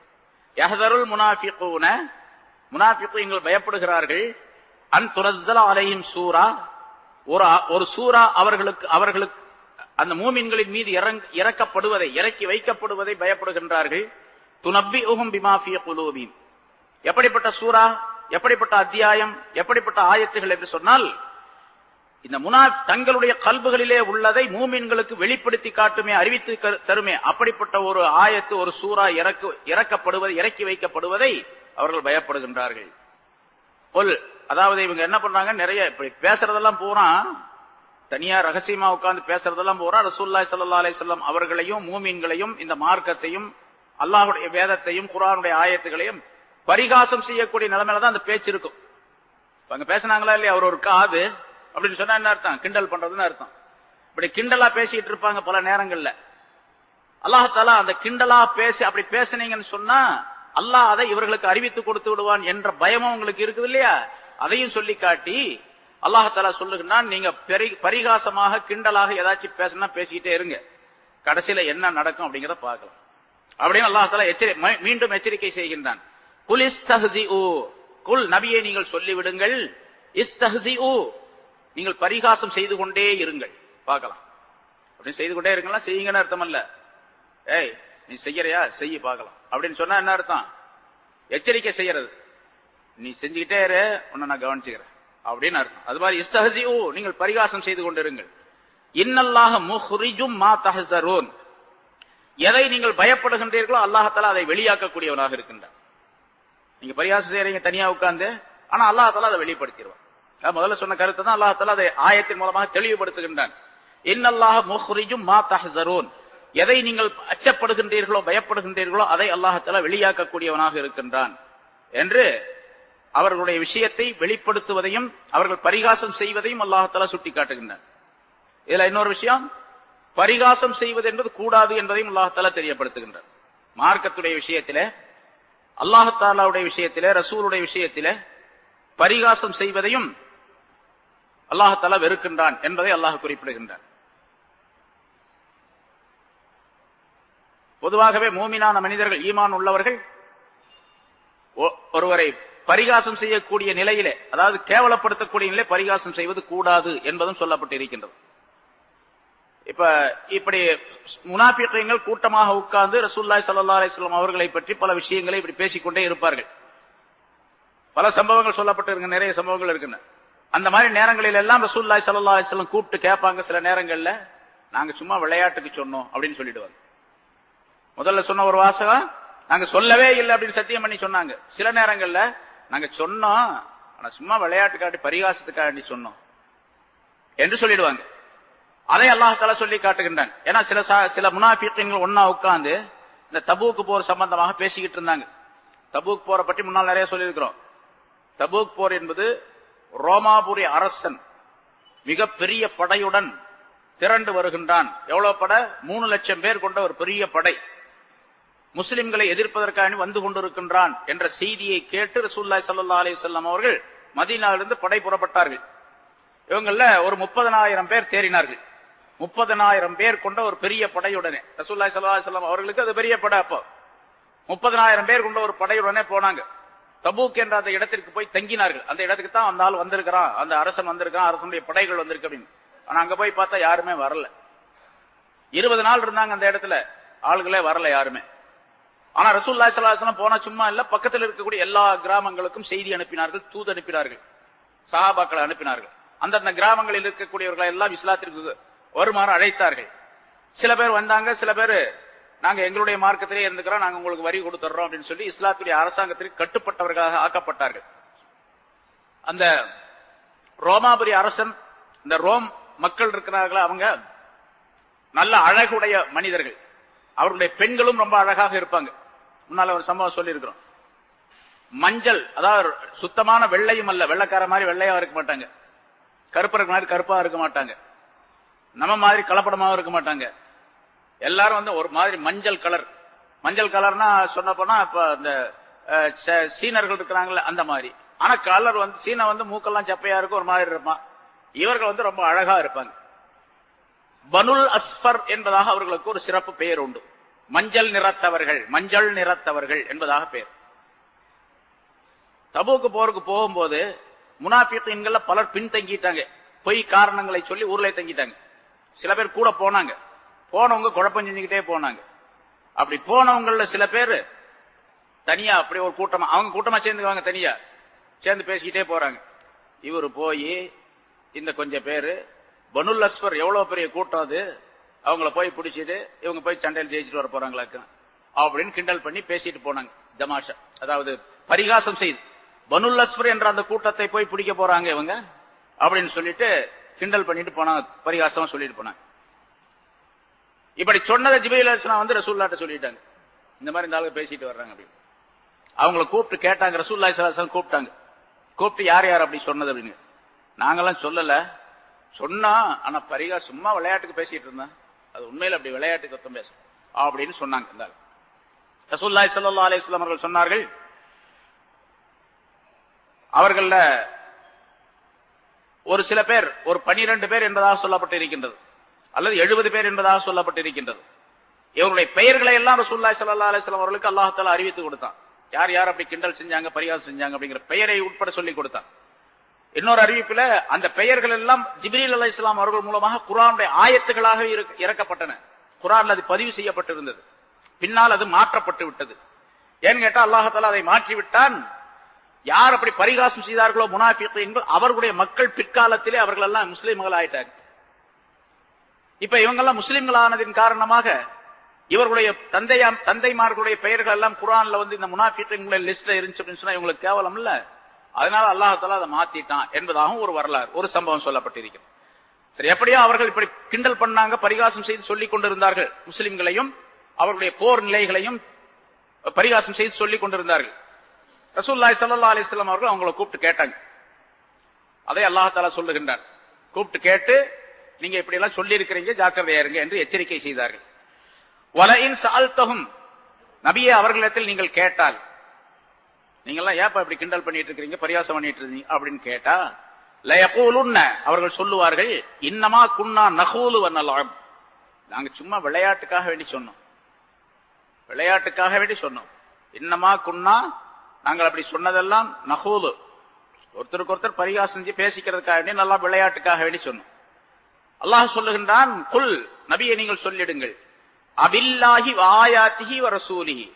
யஹ்ஸருல் முனாஃபிகூன, முனாஃபிகீன்கள் பயப்படுகிறார்கள். அன் துனஸ்ஸல அலைஹிம் சூரா, ஒரு சூரா அவர்களுக்கு அந்த மூமின்களின் மீது இறக்கப்படுவதை, இறக்கி வைக்கப்படுவதை பயப்படுகின்றார்கள். துனப்பிஹும் பிமா ஃபீ குலூபிஹிம், எப்படிப்பட்ட சூரா, எப்படிப்பட்ட அத்தியாயம், எப்படிப்பட்ட ஆயத்துகள் என்று சொன்னால், இந்த தங்களுடைய கல்புகளிலே உள்ளதை மூமின்களுக்கு வெளிப்படுத்தி காட்டுமே, அறிவித்து தருமே, அப்படிப்பட்ட ஒரு ஆயத்து, ஒரு சூரா இறக்கப்படுவதை, இறக்கி வைக்கப்படுவதை அவர்கள் பயப்படுகின்றார்கள். அதாவது இவங்க என்ன பண்றாங்க, நிறைய இப்படி பேசுறதெல்லாம் பூரா, தனியா ரகசியமா உட்கார்ந்து பேசுறதெல்லாம் பூரா ரசூலுல்லாஹி ஸல்லல்லாஹு அலைஹி வஸல்லம் அவர்களையும் மூமின்களையும் இந்த மார்க்கத்தையும் அல்லாஹ்வுடைய வேதத்தையும் குர்ஆனுடைய ஆயத்துகளையும் பரிகாசம் செய்யக்கூடிய நிலைமையில தான் அந்த பேச்சு இருக்கும். அங்க பேசினாங்களா இல்லையா, அவர் ஒரு காது அப்படின்னு சொன்னா என்ன அர்த்தம், கிண்டல் பண்றதுன்னு அர்த்தம். இப்படி கிண்டலா பேசிட்டு இருப்பாங்க பல நேரங்கள்ல. அல்லாஹ் தஆலா அந்த கிண்டலா பேசி அப்படி பேசுனீங்கன்னு சொன்னா அல்லாஹ் அதை இவர்களுக்கு அறிவித்து கொடுத்து விடுவான் என்ற பயமும் உங்களுக்கு இருக்குது இல்லையா, அதையும் சொல்லி காட்டி அல்லாஹ் தஆலா சொல்லுகிறான், நீங்க பரிகாசமாக கிண்டலாக ஏதாச்சும் பேசினா பேசிக்கிட்டே இருங்க, கடைசியில என்ன நடக்கும் அப்படிங்கறத பார்க்கலாம் அப்படின்னு அல்லாஹ் தஆலா மீண்டும் எச்சரிக்கை செய்கின்றான். குல் இஸ்தஹ்சிஉ, குல் நபியே நீங்கள் சொல்லிவிடுங்கள், இஸ்தஹ்சிஉ, நீங்கள் பரிகாசம் செய்து கொண்டே இருங்கள், பார்க்கலாம் அப்படின்னு. செய்து கொண்டே இருக்கலாம் செய்யுங்கன்னு அர்த்தம் அல்ல. ஏய் நீ செய்யறியா, செய்ய பார்க்கலாம் அப்படின்னு சொன்னா என்ன அர்த்தம், எச்சரிக்கை செய்யறது. நீ செஞ்சுக்கிட்டே இரு, உன்னை நான் கவனிச்சுக்கிறேன் அப்படின்னு அர்த்தம். அது மாதிரி இஸ்தஹ்சிஉ, நீங்கள் பரிகாசம் செய்து கொண்டிருங்கள். இன்னல்லாஹ முஹ்ரிஜும் மா தஹ்ஸரூன், எதை நீங்கள் பயப்படுகின்றீர்களோ அல்லாஹ் தஆலா அதை வெளியாக்கக்கூடியவனாக இருக்கின்றான். நீங்க பரிகாசம் செய்யறீங்க தனியா உட்கார்ந்து, ஆனா அல்லாஹ் தஆலா அதை வெளிப்படுத்திடுவான். முதல்ல சொன்ன கருத்தை தான் அல்லாஹ் தஆலா அதை ஆயத்தின் மூலமாக தெளிவுபடுத்துகின்றான். இன்னல்லாஹ முஹ்ரிஜும் மா தஹ்ஸரூன், எதை நீங்கள் அச்சப்படுகின்றீர்களோ பயப்படுகின்றீர்களோ அதை அல்லாஹ் தஆலா வெளியாக்கக்கூடியவனாக இருக்கின்றான் என்று அவர்களுடைய விஷயத்தை வெளிப்படுத்துவதையும் அவர்கள் பரிகாசம் செய்வதையும் அல்லாஹ் தஆலா சுட்டி காட்டுகின்றான். இதுல இன்னொரு விஷயம், பரிகாசம் செய்வது என்பது கூடாது என்பதையும் அல்லாஹ் தஆலா தெரியப்படுத்துகின்றார். மார்க்கத்துடைய விஷயத்திலே, அல்லாஹ் தஆலாவுடைய விஷயத்திலே, ரசூலுடைய விஷயத்திலே பரிகாசம் செய்வதையும் அல்லாஹ் தஆலா வெறுக்கின்றான் என்பதை அல்லாஹ் குறிப்பிடுகின்றான். பொதுவாகவே மூமினான மனிதர்கள், ஈமான் உள்ளவர்கள் ஒருவரை பரிகாசம் செய்யக்கூடிய நிலையிலே, அதாவது கேவலப்படுத்தக்கூடிய நிலையிலே பரிகாசம் செய்வது கூடாது என்பதும் சொல்லப்பட்டு இருக்கின்றது. இப்ப இப்படி முனாஃபிகீன்கள் கூட்டமாக உட்கார்ந்து ரசூலுல்லாஹி ஸல்லல்லாஹு அலைஹி வஸல்லம் அவர்களை பற்றி பல விஷயங்களை இப்படி பேசிக்கொண்டே இருப்பார்கள். பல சம்பவங்கள் சொல்லப்பட்டு இருக்கு, நிறைய சம்பவங்கள் இருக்குன்னு. அந்த மாதிரி நேரங்களில் எல்லாம் ரசூலுல்லாஹி ஸல்லல்லாஹு அலைஹி வஸல்லம் கூப்பிட்டு கேட்பாங்க. சில நேரங்கள்ல நாங்க சும்மா விளையாட்டுக்கு சொன்னோம் அப்படின்னு சொல்லிடுவாங்க. முதல்ல சொன்ன ஒரு வாசகம் நாங்க சொல்லவே இல்லை அப்படின்னு சத்தியம் பண்ணி சொன்னாங்க. சில நேரங்கள்ல நாங்க சொன்னோம், ஆனா சும்மா விளையாட்டுக்காண்டி பரிகாசத்துக்காண்டி சொன்னோம் என்று சொல்லிடுவாங்க. அதை அல்லாஹ் தஆலா சொல்லி காட்டுகின்றான். ஏன்னா சில முனாஃபிகீன்கள் ஒன்னா உட்கார்ந்து இந்த தபூக் போர் சம்பந்தமாக பேசிக்கிட்டு இருந்தாங்க. தபூக் போரை பற்றி முன்னால் நிறைய சொல்லியிருக்கிறோம். தபூக் போர் என்பது ரோமாபுரி அரசன் மிக பெரிய படையுடன் திரண்டு வருகின்றான். எவ்வளவு படை? 3 லட்சம் பேர் கொண்ட ஒரு பெரிய படை முஸ்லிம்களை எதிர்ப்பதற்காக வந்து கொண்டிருக்கின்றான் என்ற செய்தியை கேட்டு ரசூலுல்லாஹி ஸல்லல்லாஹு அலைஹி வஸல்லம் அவர்கள் மதீனாவிலிருந்து படை புறப்பட்டார்கள். இவங்கள ஒரு 30,000 பேர் தேறினார்கள். 30,000 பேர் கொண்ட ஒரு பெரிய படையுடனே ரசூலுல்லாஹி ஸல்லல்லாஹு அலைஹி வஸல்லம் அவர்களுக்கு அது பெரிய படை. அப்போ 30,000 பேர் கொண்ட ஒரு படையுடனே போனாங்க. தபூக் என்ற அந்த இடத்திற்கு போய் தங்கினார்கள். அந்த இடத்துக்கு தான் அந்த ஆள் வந்திருக்கிறான், அந்த அரசன் வந்திருக்கான், அரசனுடைய படைகள் வந்திருக்கு அப்படின்னு. ஆனா அங்க போய் பார்த்தா யாருமே வரல. 20 நாள் இருந்தாங்க அந்த இடத்துல, ஆளுகளே வரல யாருமே. ஆனா ரசூலுல்லாஹி ஸல்லல்லாஹு அலைஹி வஸல்லம் போனா சும்மா இல்ல, பக்கத்தில் இருக்கக்கூடிய எல்லா கிராமங்களுக்கும் செய்தி அனுப்பினார்கள், தூது அனுப்பினார்கள், சஹாபாக்களை அனுப்பினார்கள். அந்தந்த கிராமங்களில் இருக்கக்கூடியவர்களை எல்லாம் இஸ்லாத்திற்கு வருமாறு அழைத்தார்கள். சில பேர் வந்தாங்க, சில பேர் நாங்க எங்களுடைய மார்க்கத்திலே இருந்துக்கிறோம், நாங்க உங்களுக்கு வரி கொடுத்துறோம் அப்படின்னு சொல்லி இஸ்லாத்துடைய அரசாங்கத்திற்கு கட்டுப்பட்டவர்களாக ஆக்கப்பட்டார்கள். அந்த ரோமாபுரி அரசன், இந்த ரோம் மக்கள் இருக்கிறார்களா, அவங்க நல்ல அழகுடைய மனிதர்கள். அவர்களுடைய பெண்களும் ரொம்ப அழகாக இருப்பாங்க. முன்னால ஒரு சம்பவம் சொல்லி இருக்கிறோம். மஞ்சள், அதாவது சுத்தமான வெள்ளையும் அல்ல, வெள்ளைக்கார மாதிரி வெள்ளையா இருக்க மாட்டாங்க, கருப்பருக்கு மாதிரி கருப்பா இருக்க மாட்டாங்க, நம்ம மாதிரி கலப்படமாவும் இருக்க மாட்டாங்க. எல்லாரும் வந்து ஒரு மாதிரி மஞ்சள் கலர். மஞ்சள் கலர்னா சொன்ன போனா இப்ப இந்த சீனர்கள் இருக்கிறாங்கல்ல அந்த மாதிரி. ஆனா கலர் வந்து சீன வந்து மூக்கெல்லாம் சப்பையா இருக்கும், ஒரு மாதிரி இருப்பான். இவர்கள் வந்து ரொம்ப அழகா இருப்பாங்க. பனுல் அஸ்ஃபர் என்பதாக அவர்களுக்கு ஒரு சிறப்பு பெயர் உண்டு. மஞ்சள் நிறத்தவர்கள், மஞ்சள் நிறத்தவர்கள் என்பதாக பெயர். தபூக்கு போருக்கு போகும்போது முனாஃபிகீன்கள் பலர் பின்தங்கிட்டாங்க. பொய் காரணங்களை சொல்லி ஊர்ல தங்கிட்டாங்க. சில பேர் கூட போனாங்க. போனவங்க குழப்பம் செஞ்சுக்கிட்டே போனாங்க. அப்படி போனவங்கள சில பேர் தனியா அப்படி ஒரு கூட்டமா, அவங்க கூட்டமா சேர்ந்துக்குவாங்க, தனியா சேர்ந்து பேசிக்கிட்டே போறாங்க. இவரு போய் இந்த கொஞ்சம் பேரு பனுல் அஸ்ஃபர் எவ்வளவு பெரிய கூட்டம் அது, அவங்கள போய் பிடிச்சிட்டு இவங்க போய் சண்டையில் ஜெயிச்சுட்டு வர போறாங்களாக்கு அப்படின்னு கிண்டல் பண்ணி பேசிட்டு போனாங்க. தமாஷா, அதாவது பரிகாசம் செய்து பனுல் அஸ்ஃபர் என்ற அந்த கூட்டத்தை போய் பிடிக்க போறாங்க இவங்க அப்படின்னு சொல்லிட்டு கிண்டல் பண்ணிட்டு போனாங்க, பரிகாசமா சொல்லிட்டு போனாங்க. இப்படி சொன்னதை ஜிப்ரீல் அலைஹிஸ்ஸலாம் வந்து ரசூலுல்லாஹ்ட்ட சொல்லிட்டாங்க, இந்த மாதிரி இந்த ஆளுங்க பேசிட்டு வர்றாங்க அப்படின்னு. அவங்கள கூப்பிட்டு கேட்டாங்க, ரசூலுல்லாஹி ஸல்லல்லாஹு அலைஹி வஸல்லம் கூப்பிட்டாங்க. கூப்பிட்டு யார் யார் அப்படி சொன்னது அப்படின்னு. நாங்கெல்லாம் சொல்லல, சொன்னா ஆனா பரிகாசம் சும்மா விளையாட்டுக்கு பேசிட்டு இருந்தேன், அது உண்மையில அப்படி விளையாட்டுக்கு ஒத்தம் பேச அப்படின்னு சொன்னாங்க. ரசூலுல்லாஹி ஸல்லல்லாஹு அலைஹி வஸல்லம் அவர்கள் சொன்னார்கள், அவர்கள ஒரு சில பேர், ஒரு 12 பேர் என்பதாக சொல்லப்பட்டு இருக்கின்றது, அல்லது 70 பேர் என்பதாக சொல்லப்பட்டு இருக்கின்றது. இவருடைய பெயர்களை எல்லாம் ரசூலுல்லாஹி ஸல்லல்லாஹு அலைஹி வஸல்லம் அவர்களுக்கு அல்லாஹ் தஆலா அறிவித்து கொடுத்தான். யார் யார் அப்படி கிண்டல் செஞ்சாங்க, பரிகாசம் செஞ்சாங்க அப்படிங்கிற பெயரை உட்பட சொல்லி கொடுத்தான். இன்னொரு அறிவிப்பில் அந்த பெயர்கள் எல்லாம் ஜிப்ரீல் அலைஹிஸ்ஸலாம் அவர்கள் மூலமாக குர்ஆனுடைய ஆயத்துகளாக இறக்கப்பட்டன. குர்ஆன்ல அது பதிவு செய்யப்பட்டிருந்தது. பின்னால் அது மாற்றப்பட்டு விட்டது. ஏன்னு கேட்டா அல்லாஹ் தஆலா அதை மாற்றி விட்டான். யார் அப்படி பரிகாசம் செய்தார்களோ முனாஃபிகீன்கள், அவர்களுடைய மக்கள் பிற்காலத்திலே அவர்கள் எல்லாம் முஸ்லிம்கள் ஆயிட்டாங்க. இப்ப இவங்கெல்லாம் முஸ்லிம்கள் ஆனதின் காரணமாக இவர்களுடைய தந்தைமார்களுடைய பெயர்கள் எல்லாம் குர்ஆன்ல வந்து இந்த முனாஃபிகீன்களுடைய லிஸ்ட்ல இருந்துச்சு அப்படின்னு சொன்னா இவங்களுக்கு கேவலம் இல்ல. அதனால அல்லாஹ் தஆலா அதை மாத்திட்டான் என்பதாகவும் ஒரு வரலாறு, ஒரு சம்பவம் சொல்லப்பட்டிருக்கிறது. சரி, எப்படியோ அவர்கள் இப்படி கிண்டல் பண்ணாங்க, பரிகாசம் செய்து சொல்லிக் கொண்டிருந்தார்கள். முஸ்லிம்களையும் அவர்களுடைய போர் நிலைகளையும் பரிகாசம் செய்து சொல்லிக் கொண்டிருந்தார்கள். ரசூலுல்லாஹி ஸல்லல்லாஹு அலைஹி வஸல்லம் அவர்கள் அவங்களை கூப்பிட்டு கேட்டாங்க. அதை அல்லாஹ் தஆலா சொல்லுகின்றார். கூப்பிட்டு கேட்டு நீங்க இப்படி எல்லாம் சொல்லி இருக்கிறீங்க, ஜாக்கிரதையா இருங்க என்று எச்சரிக்கை செய்தார்கள். வலஇன் சஅல்தஹும், நபியே அவர்களிடத்தில் நீங்கள் கேட்டால், நீங்கெல்லாம் ஏப்பா இப்படி கிண்டல் பண்ணிட்டு இருக்கீங்க, பரியாசம் பண்ணிட்டு இருக்கீங்க அப்படின்னு கேட்டா, லயகூலுன்ன, அவர்கள் சொல்லுவார்கள், இன்னமா குன்னா நகூலு வன்னலாம், நாங்க சும்மா விளையாட்டுக்காக வேண்டி சொன்னோம், விளையாட்டுக்காக வேண்டி சொன்னோம். இன்னமா குன்னா நாங்கள் அப்படி சொன்னதெல்லாம் நகூது, ஒருத்தருக்கு ஒருத்தர் பரிகாசம் செஞ்சு பேசிக்கிறதுக்காக வேண்டி, நல்லா விளையாட்டுக்காக வேண்டி சொன்னோம். அல்லாஹ் சொல்லுகின்றான், குல் நபியை நீங்கள் சொல்லிடுங்கள், அபில்லாஹி ஆயாத்திஹி வ ரசூலிஹி,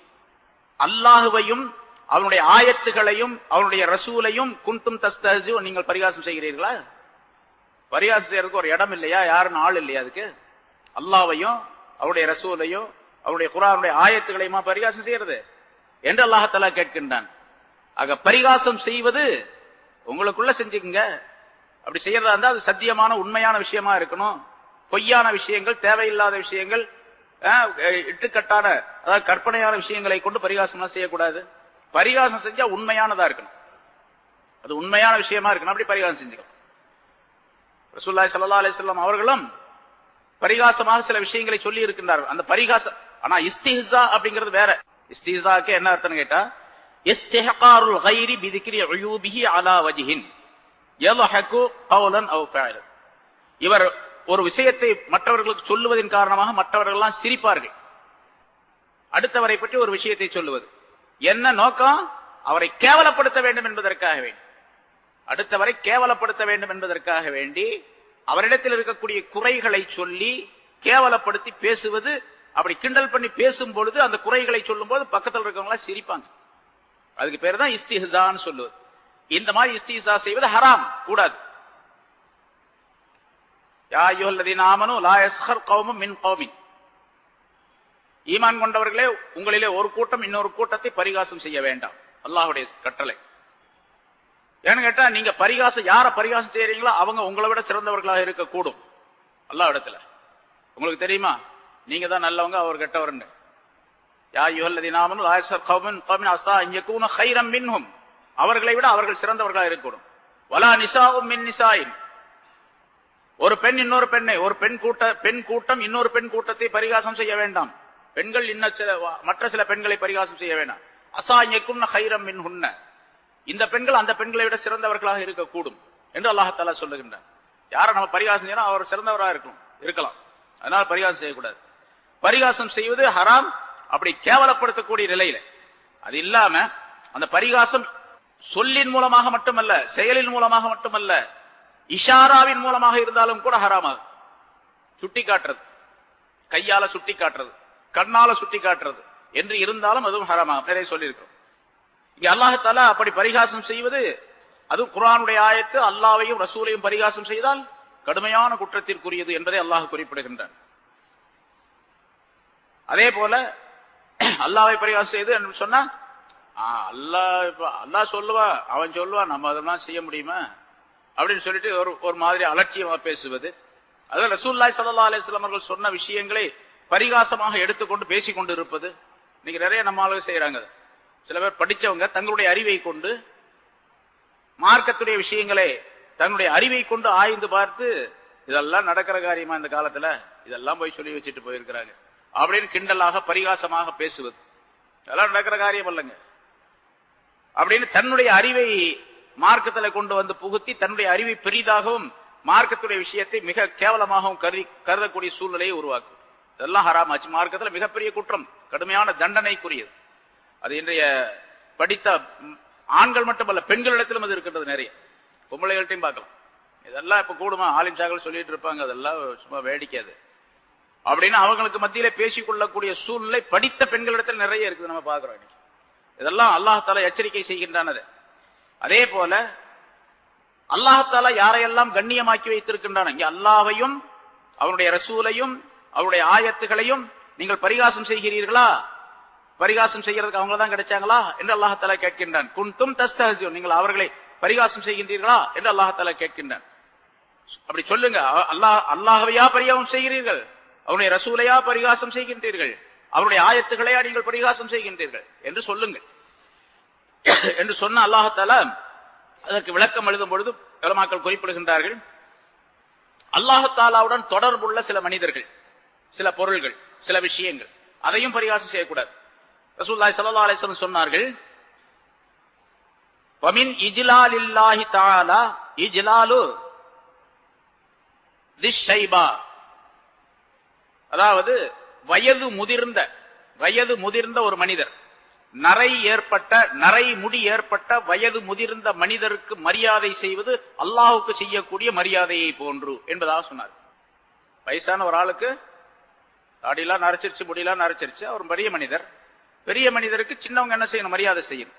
அல்லாஹுவையும் அவனுடைய ஆயத்துகளையும் அவனுடைய ரசூலையும் குன்தும் தஸ்தஹ்ஸிஊ, நீங்கள் பரிகாசம் செய்கிறீர்களா? பரிகாசம் செய்யறதுக்கு ஒரு இடம் இல்லையா? யாருன்னு ஆள் இல்லையா அதுக்கு? அல்லாஹ்வையும் அவருடைய ரசூலையும் அவருடைய குர்ஆனுடைய ஆயத்துகளையுமா பரிகாசம் செய்யறது என்று அல்லாஹ் தஆலா கேட்கின்றான். ஆக பரிகாசம் செய்வது உங்களுக்குள்ள செஞ்சுக்குங்க. அப்படி செய்யறதா இருந்தா அது சத்தியமான உண்மையான விஷயமா இருக்கணும். பொய்யான விஷயங்கள், தேவையில்லாத விஷயங்கள், இட்டுக்கட்டான அதாவது கற்பனையான விஷயங்களை கொண்டு பரிகாசம் செய்யக்கூடாது. பரிகாசம் செஞ்சா உண்மையானதா இருக்கணும், அது உண்மையான விஷயமா இருக்கணும். அப்படி பரிகாசம் செஞ்சுக்கணும். ரசூலுல்லாஹி ஸல்லல்லாஹு அலைஹி வஸல்லம் அவர்களும் பரிகாசமாக சில விஷயங்களை சொல்லி இருக்கின்றார்கள். அந்த பரிகாசம், ஆனா இஸ்திஹ்ஸா அப்படிங்கிறது வேற. இஸ்திஹ்ஸாக்கு என்ன அர்த்தம் கேட்டா, இஸ்திஹ்காருல் கைரி பிதிக்ரி உயூபிஹி அலா வஜ்ஹின் யல்ஹகு கௌலன் அவ் ஃபஅலன். இவர் ஒரு விஷயத்தை மற்றவர்களுக்கு சொல்லுவதன் காரணமாக மற்றவர்கள் எல்லாம் சிரிப்பார்கள். அடுத்தவரை பற்றி ஒரு விஷயத்தை சொல்லுவது என்ன நோக்கம்? அவரை கேவலப்படுத்த வேண்டும் என்பதற்காக வேண்டி, அடுத்தவரை கேவலப்படுத்த வேண்டும் என்பதற்காக வேண்டி அவரிடத்தில் இருக்கக்கூடிய குறைகளை சொல்லி கேவலப்படுத்தி பேசுவது. அப்படி கிண்டல் பண்ணி பேசும் பொழுது அந்த குறைகளை சொல்லும் போது பக்கத்தில் இருக்கவங்களா சிரிப்பாங்க. அதுக்கு பேர் தான் இஸ்திஹ்ஸான்னு சொல்லுவது. இந்த மாதிரி இஸ்திஹ்ஸா செய்வது ஹராம், கூடாது. யா அய்யுஹல்லதீன ஆமனூ லா யஸ்ஹர் கௌமும் மின் கௌமின், ஈமான் கொண்டவர்களே உங்களிலே ஒரு கூட்டம் இன்னொரு கூட்டத்தை பரிகாசம் செய்ய வேண்டாம், அல்லாஹ்வுடைய கட்டளை. ஏன்னு கேட்டா, நீங்க பரிகாசம் யார பரிகாசம் செய்யறீங்களோ அவங்க உங்களை விட சிறந்தவர்களாக இருக்கக்கூடும் அல்லாஹ் இடத்துல. உங்களுக்கு தெரியுமா, நீங்க தான் நல்லவங்க, அவர் கெட்டவர்னு. யா அய்யுஹல்லதீன ஆமனூ லா யஸ்ஹர் கௌமுன் கௌமின் அஸா அன் யகூன கைரம் மின்ஹும், அவர்களை விட அவர்கள் சிறந்தவர்களாக இருக்கக்கூடும். வலா நிசாஉம் மின் நிசாஇன், ஒரு பெண் இன்னொரு பெண்ணை, ஒரு பெண் கூட்டம் இன்னொரு பெண் கூட்டத்தை பரிகாசம் செய்ய வேண்டாம். பெண்கள் மற்ற சில பெண்களை பரிகாசம் செய்ய வேண்டாம். அஸா அன் யகூன கைரம் மின்ஹுன்ன, இந்த பெண்கள் அந்த பெண்களை விட சிறந்தவர்களாக இருக்கக்கூடும் என்று அல்லாஹ் தஆலா சொல்லுகின்றார். யாரை நம்ம பரிகாசம் செய்யணும், அவர் சிறந்தவராக இருக்கலாம், அதனால பரிகாசம் செய்யக்கூடாது. பரிகாசம் செய்வது ஹராம். அப்படி கேவலப்படுத்தக்கூடிய நிலையில அது இல்லாம, அந்த பரிகாசம் சொல்லின் மூலமாக மட்டுமல்ல, செயலின் மூலமாக மட்டுமல்ல, இஷாராவின் மூலமாக இருந்தாலும் கூட ஹராமாகும். சுட்டி காட்டுறது, கையால சுட்டி காட்டுறது, கண்ணால சுட்டி காட்டுறது என்று இருந்தாலும் அதுவும் ஹராமாகும். நிறைய சொல்லி இருக்கிறோம். இங்க அல்லாஹ் தஆலா அப்படி பரிகாசம் செய்வது, அது குர்ஆனுடைய ஆயத்து, அல்லாஹ்வையும் ரசூலையும் பரிகாசம் செய்தால் கடுமையான குற்றத்திற்குரியது என்பதை அல்லாஹ் குறிப்பிடுகின்றான். அதே போல அல்லாஹ்வை பரிகாசம் செய்து என்று சொன்னா, அல்லாஹ் சொல்லுவா, அவன் சொல்லுவா, நம்ம அதெல்லாம் செய்ய முடியுமா அப்படின்னு சொல்லிட்டு ஒரு மாதிரி அலட்சியமா பேசுவது. அது ரசூலுல்லாஹி ஸல்லல்லாஹு அலைஹி வஸல்லம் அவர்கள் சொன்ன விஷயங்களை பரிகாசமாக எடுத்துக்கொண்டு பேசிக்கொண்டு இருப்பது இன்னைக்கு நிறைய நம்ம ஆளுங்க செய்யறாங்க. சில பேர் படிச்சவங்க தங்களுடைய அறிவை கொண்டு மார்க்கத்துடைய விஷயங்களை தன்னுடைய அறிவை கொண்டு ஆய்ந்து பார்த்து, இதெல்லாம் நடக்கிற காரியமா இந்த காலத்துல, இதெல்லாம் போய் சொல்லி வச்சுட்டு போயிருக்கிறாங்க அப்படின்னு கிண்டலாக பரிகாசமாக பேசுவது, இதெல்லாம் நடக்கிற காரியம் அல்லங்க அப்படின்னு தன்னுடைய அறிவை மார்க்கத்துல கொண்டு வந்து புகுத்தி தன்னுடைய அறிவை பெரிதாகவும் மார்க்கத்துடைய விஷயத்தை மிக கேவலமாகவும் கருதக்கூடிய சூழ்நிலையை உருவாக்கும். இதெல்லாம் ஹராமாச்சு. மார்க்கத்துல மிகப்பெரிய குற்றம், கடுமையான தண்டனைக்குரியது. அது இன்றைய படித்த ஆண்கள் மட்டுமல்ல, பெண்களிடத்திலும் அது இருக்கின்றது. நிறைய பொம்பளைகள்ட்டையும் பார்க்கலாம். இதெல்லாம் இப்ப கூடுமா, ஆலிம் ஷாக்கள் சொல்லிட்டு இருப்பாங்க, அதெல்லாம் சும்மா வேடிக்காது அப்படின்னு அவங்களுக்கு மத்தியிலே பேசிக்கொள்ளக்கூடிய சூழ்நிலை படித்த பெண்களிடத்தில் நிறைய இருக்குது, நம்ம பார்க்கிறோம். இன்னைக்கு இதெல்லாம் அல்லாஹ் தஆலா எச்சரிக்கை செய்கின்றானது. அதே போல அல்லாஹ் தஆலா யாரையெல்லாம் கண்ணியமாக்கி வைத்திருக்கின்றான், இங்க அல்லாஹ்வையும் அவருடைய ரசூலையும் அவருடைய ஆயத்துகளையும் நீங்கள் பரிகாசம் செய்கிறீர்களா, பரிகாசம் செய்யறதுக்கு அவங்க தான் கிடைச்சாங்களா என்று அல்லாஹ் தஆலா கேட்கின்றான். குன்தும் தஸ்தஹ்ஸிஊன், நீங்கள் அவர்களை பரிகாசம் செய்கின்றீர்களா என்று அல்லாஹ் தஆலா கேட்கின்றான். அப்படி சொல்லுங்க, அல்லாஹ்வையா பரிகாசம் செய்கிறீர்கள், அவருடைய ரசூலையா பரிகாசம் செய்கின்றீர்கள், அவருடைய ஆயத்துகளையா நீங்கள் பரிகாசம் செய்கின்றீர்கள் என்று சொல்லுங்கள் என்று சொன்ன அல்லாஹ் தஆலா அதற்கு விளக்கம் எழுதும் பொழுது உலமாக்கள் குறிப்பிடுகின்றார்கள், அல்லாஹ் தஆலாவுடன் தொடர்புள்ள சில மனிதர்கள், சில பொருள்கள், சில விஷயங்கள், அதையும் பரிகாசம் செய்யக்கூடாது. ரசூலுல்லாஹி ஸல்லல்லாஹு அலைஹி வஸல்லம் சொன்னார்கள், வமின் இஜ்லாலில்லாஹி தஆலா இஜ்லாலு திஷ்ஷைபா, அதாவது வயது முதிர்ந்த ஒரு மனிதர், நரை முடி ஏற்பட்ட வயது முதிர்ந்த மனிதருக்கு மரியாதை செய்வது அல்லாஹுக்கு செய்யக்கூடிய மரியாதையை போன்று என்பதாக சொன்னார். வயசான ஒரு ஆளுக்கு தாடியெல்லாம் நரைச்சிருச்சு, முடியெல்லாம் நரைச்சிருச்சு, அவர் பெரிய மனிதர். பெரிய மனிதருக்கு சின்னவங்க என்ன செய்யணும்? மரியாதை செய்யணும்.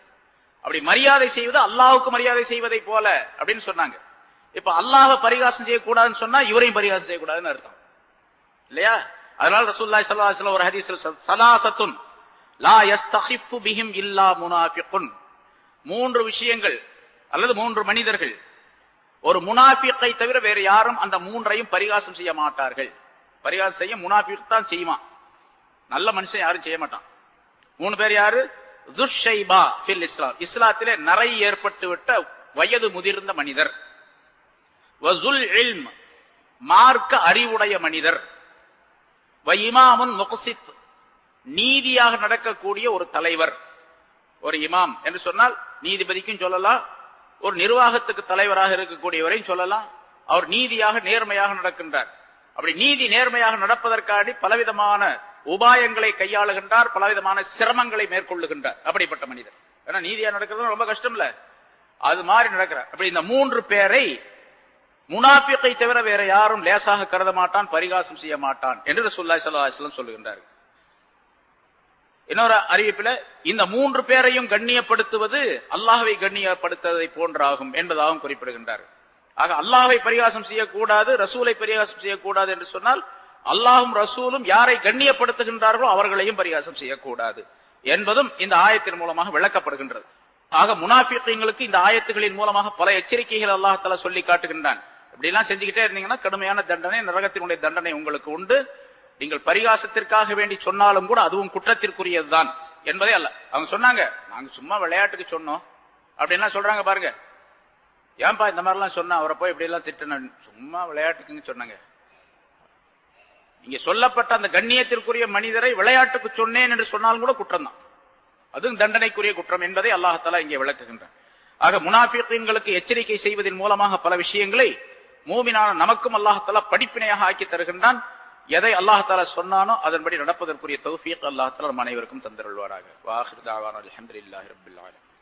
அப்படி மரியாதை செய்வது அல்லாஹுக்கு மரியாதை செய்வதை போல அப்படின்னு சொன்னாங்க. இப்ப அல்லாஹ்வை பரிகாசம் செய்யக்கூடாதுன்னு சொன்னா இவரையும் பரிகாசம் செய்யக்கூடாதுன்னு அர்த்தம் இல்லையா? அதனால ரசூலுல்லாஹி ஸல்லல்லாஹு அலைஹி வஸல்லம் ஒரு ஹதீஸ்ல ஸலாஸத்துன் லா யஸ்தகிஃபு பிஹிம் இல்லா முனாஃபிகுன், மூன்று விஷயங்கள் அல்லது மூன்று மனிதர்கள், ஒரு முனாஃபிக்கை தவிர வேறு யாரும் அந்த மூன்றையும் பரிகாசம் செய்ய மாட்டார்கள். பரிகாசம் செய்ய முனாஃபிக் தான் செய்வான், நல்ல மனுஷன் யாரும் செய்ய மாட்டான். மூணு பேர் யாரு? துஷ்ஷைபா ஃபில் இஸ்லாம், இஸ்லாத்திலே நரை ஏற்பட்டு விட்ட வயது முதிர்ந்த மனிதர். வஸுல் இல்ம், மார்க்க அறிவுடைய மனிதர். வ இமாமுன் முக்ஸித், நீதியாக நடக்கக்கூடிய ஒரு தலைவர். ஒரு இமாம் என்று சொன்னால் நீதிபதிக்கும் சொல்லலாம், ஒரு நிர்வாகத்துக்கு தலைவராக இருக்கக்கூடியவரையும் சொல்லலாம். அவர் நீதியாக நேர்மையாக நடக்கின்றார். அப்படி நீதி நேர்மையாக நடப்பதற்காக பலவிதமான உபாயங்களை கையாளுகின்றார், பலவிதமான சிரமங்களை மேற்கொள்ளுகின்றார். அப்படிப்பட்ட மனிதர். ஏன்னா நீதியா நடக்கிறது ரொம்ப கஷ்டம் இல்ல, அது மாதிரி நடக்கிறார். அப்படி இந்த மூன்று பேரை முனாஃபிக்கை தவிர வேற யாரும் லேசாக கருத மாட்டான், பரிகாசம் செய்ய மாட்டான் என்று ரசூலுல்லாஹி ஸல்லல்லாஹு அலைஹி வஸல்லம் சொல்லுகின்றார்கள். இன்னொரு அறிவிப்பில் இந்த மூன்று பேரையும் கண்ணியப்படுத்துவது அல்லாஹ்வை கண்ணியப்படுத்துவதை போன்றாகும் என்பதாகவும் குறிப்பிடுகின்றார். ஆக அல்லாஹ்வை பரிகாசம் செய்யக்கூடாது, ரசூலை பரிகாசம் செய்யக்கூடாது என்று சொன்னால் அல்லாஹும் ரசூலும் யாரை கண்ணியப்படுத்துகின்றார்களோ அவர்களையும் பரிகாசம் செய்யக்கூடாது என்பதும் இந்த ஆயத்தின் மூலமாக விளக்கப்படுகின்றது. ஆக முனாஃபிகளுக்கு இந்த ஆயத்துகளின் மூலமாக பல எச்சரிக்கைகள் அல்லாஹ் தஆலா சொல்லி காட்டுகின்றான். இப்படி எல்லாம் செஞ்சுக்கிட்டே இருந்தீங்கன்னா கடுமையான தண்டனை, நரகத்தினுடைய தண்டனை உங்களுக்கு உண்டு. நீங்கள் பரிகாசத்திற்காக வேண்டி சொன்னாலும் கூட அதுவும் குற்றத்திற்குரியதுதான் என்பதே அல்ல. அவங்க சொன்னாங்க, நாங்க சும்மா விளையாட்டுக்கு சொன்னோம் அப்படின்னா சொல்றாங்க பாருங்க. ஏன்பா இந்த மாதிரிலாம் சொன்னா, அவரை போய் இப்படி எல்லாம் திட்டணும், சும்மா விளையாட்டுக்குன்னு சொன்னாங்க. இங்க சொல்லப்பட்ட அந்த கண்ணியத்திற்குரிய மனிதரை விளையாட்டுக்கு சொன்னேன் என்று சொன்னாலும் கூட குற்றம் தான், அதுவும் தண்டனைக்குரிய குற்றம் என்பதை அல்லாஹ் தஆலா இங்கே விளக்குகின்றான். ஆக முனாஃபிகளுக்கு எச்சரிக்கை செய்வதன் மூலமாக பல விஷயங்களை மூமினான நமக்கும் அல்லாஹ் தஆலா படிப்பினையாக ஆக்கி தருகின்றான். எதை அல்லாஹ் தஆலா சொன்னானோ அதன்படி நடப்பதற்குரிய தௌஃபீக் அல்லாஹ் தஆலா நம் அனைவருக்கும் தந்தருள்வாராக. வ ஆகிரு தஅவானா அல்ஹம்துலில்லாஹி ரப்பில் ஆலமீன்.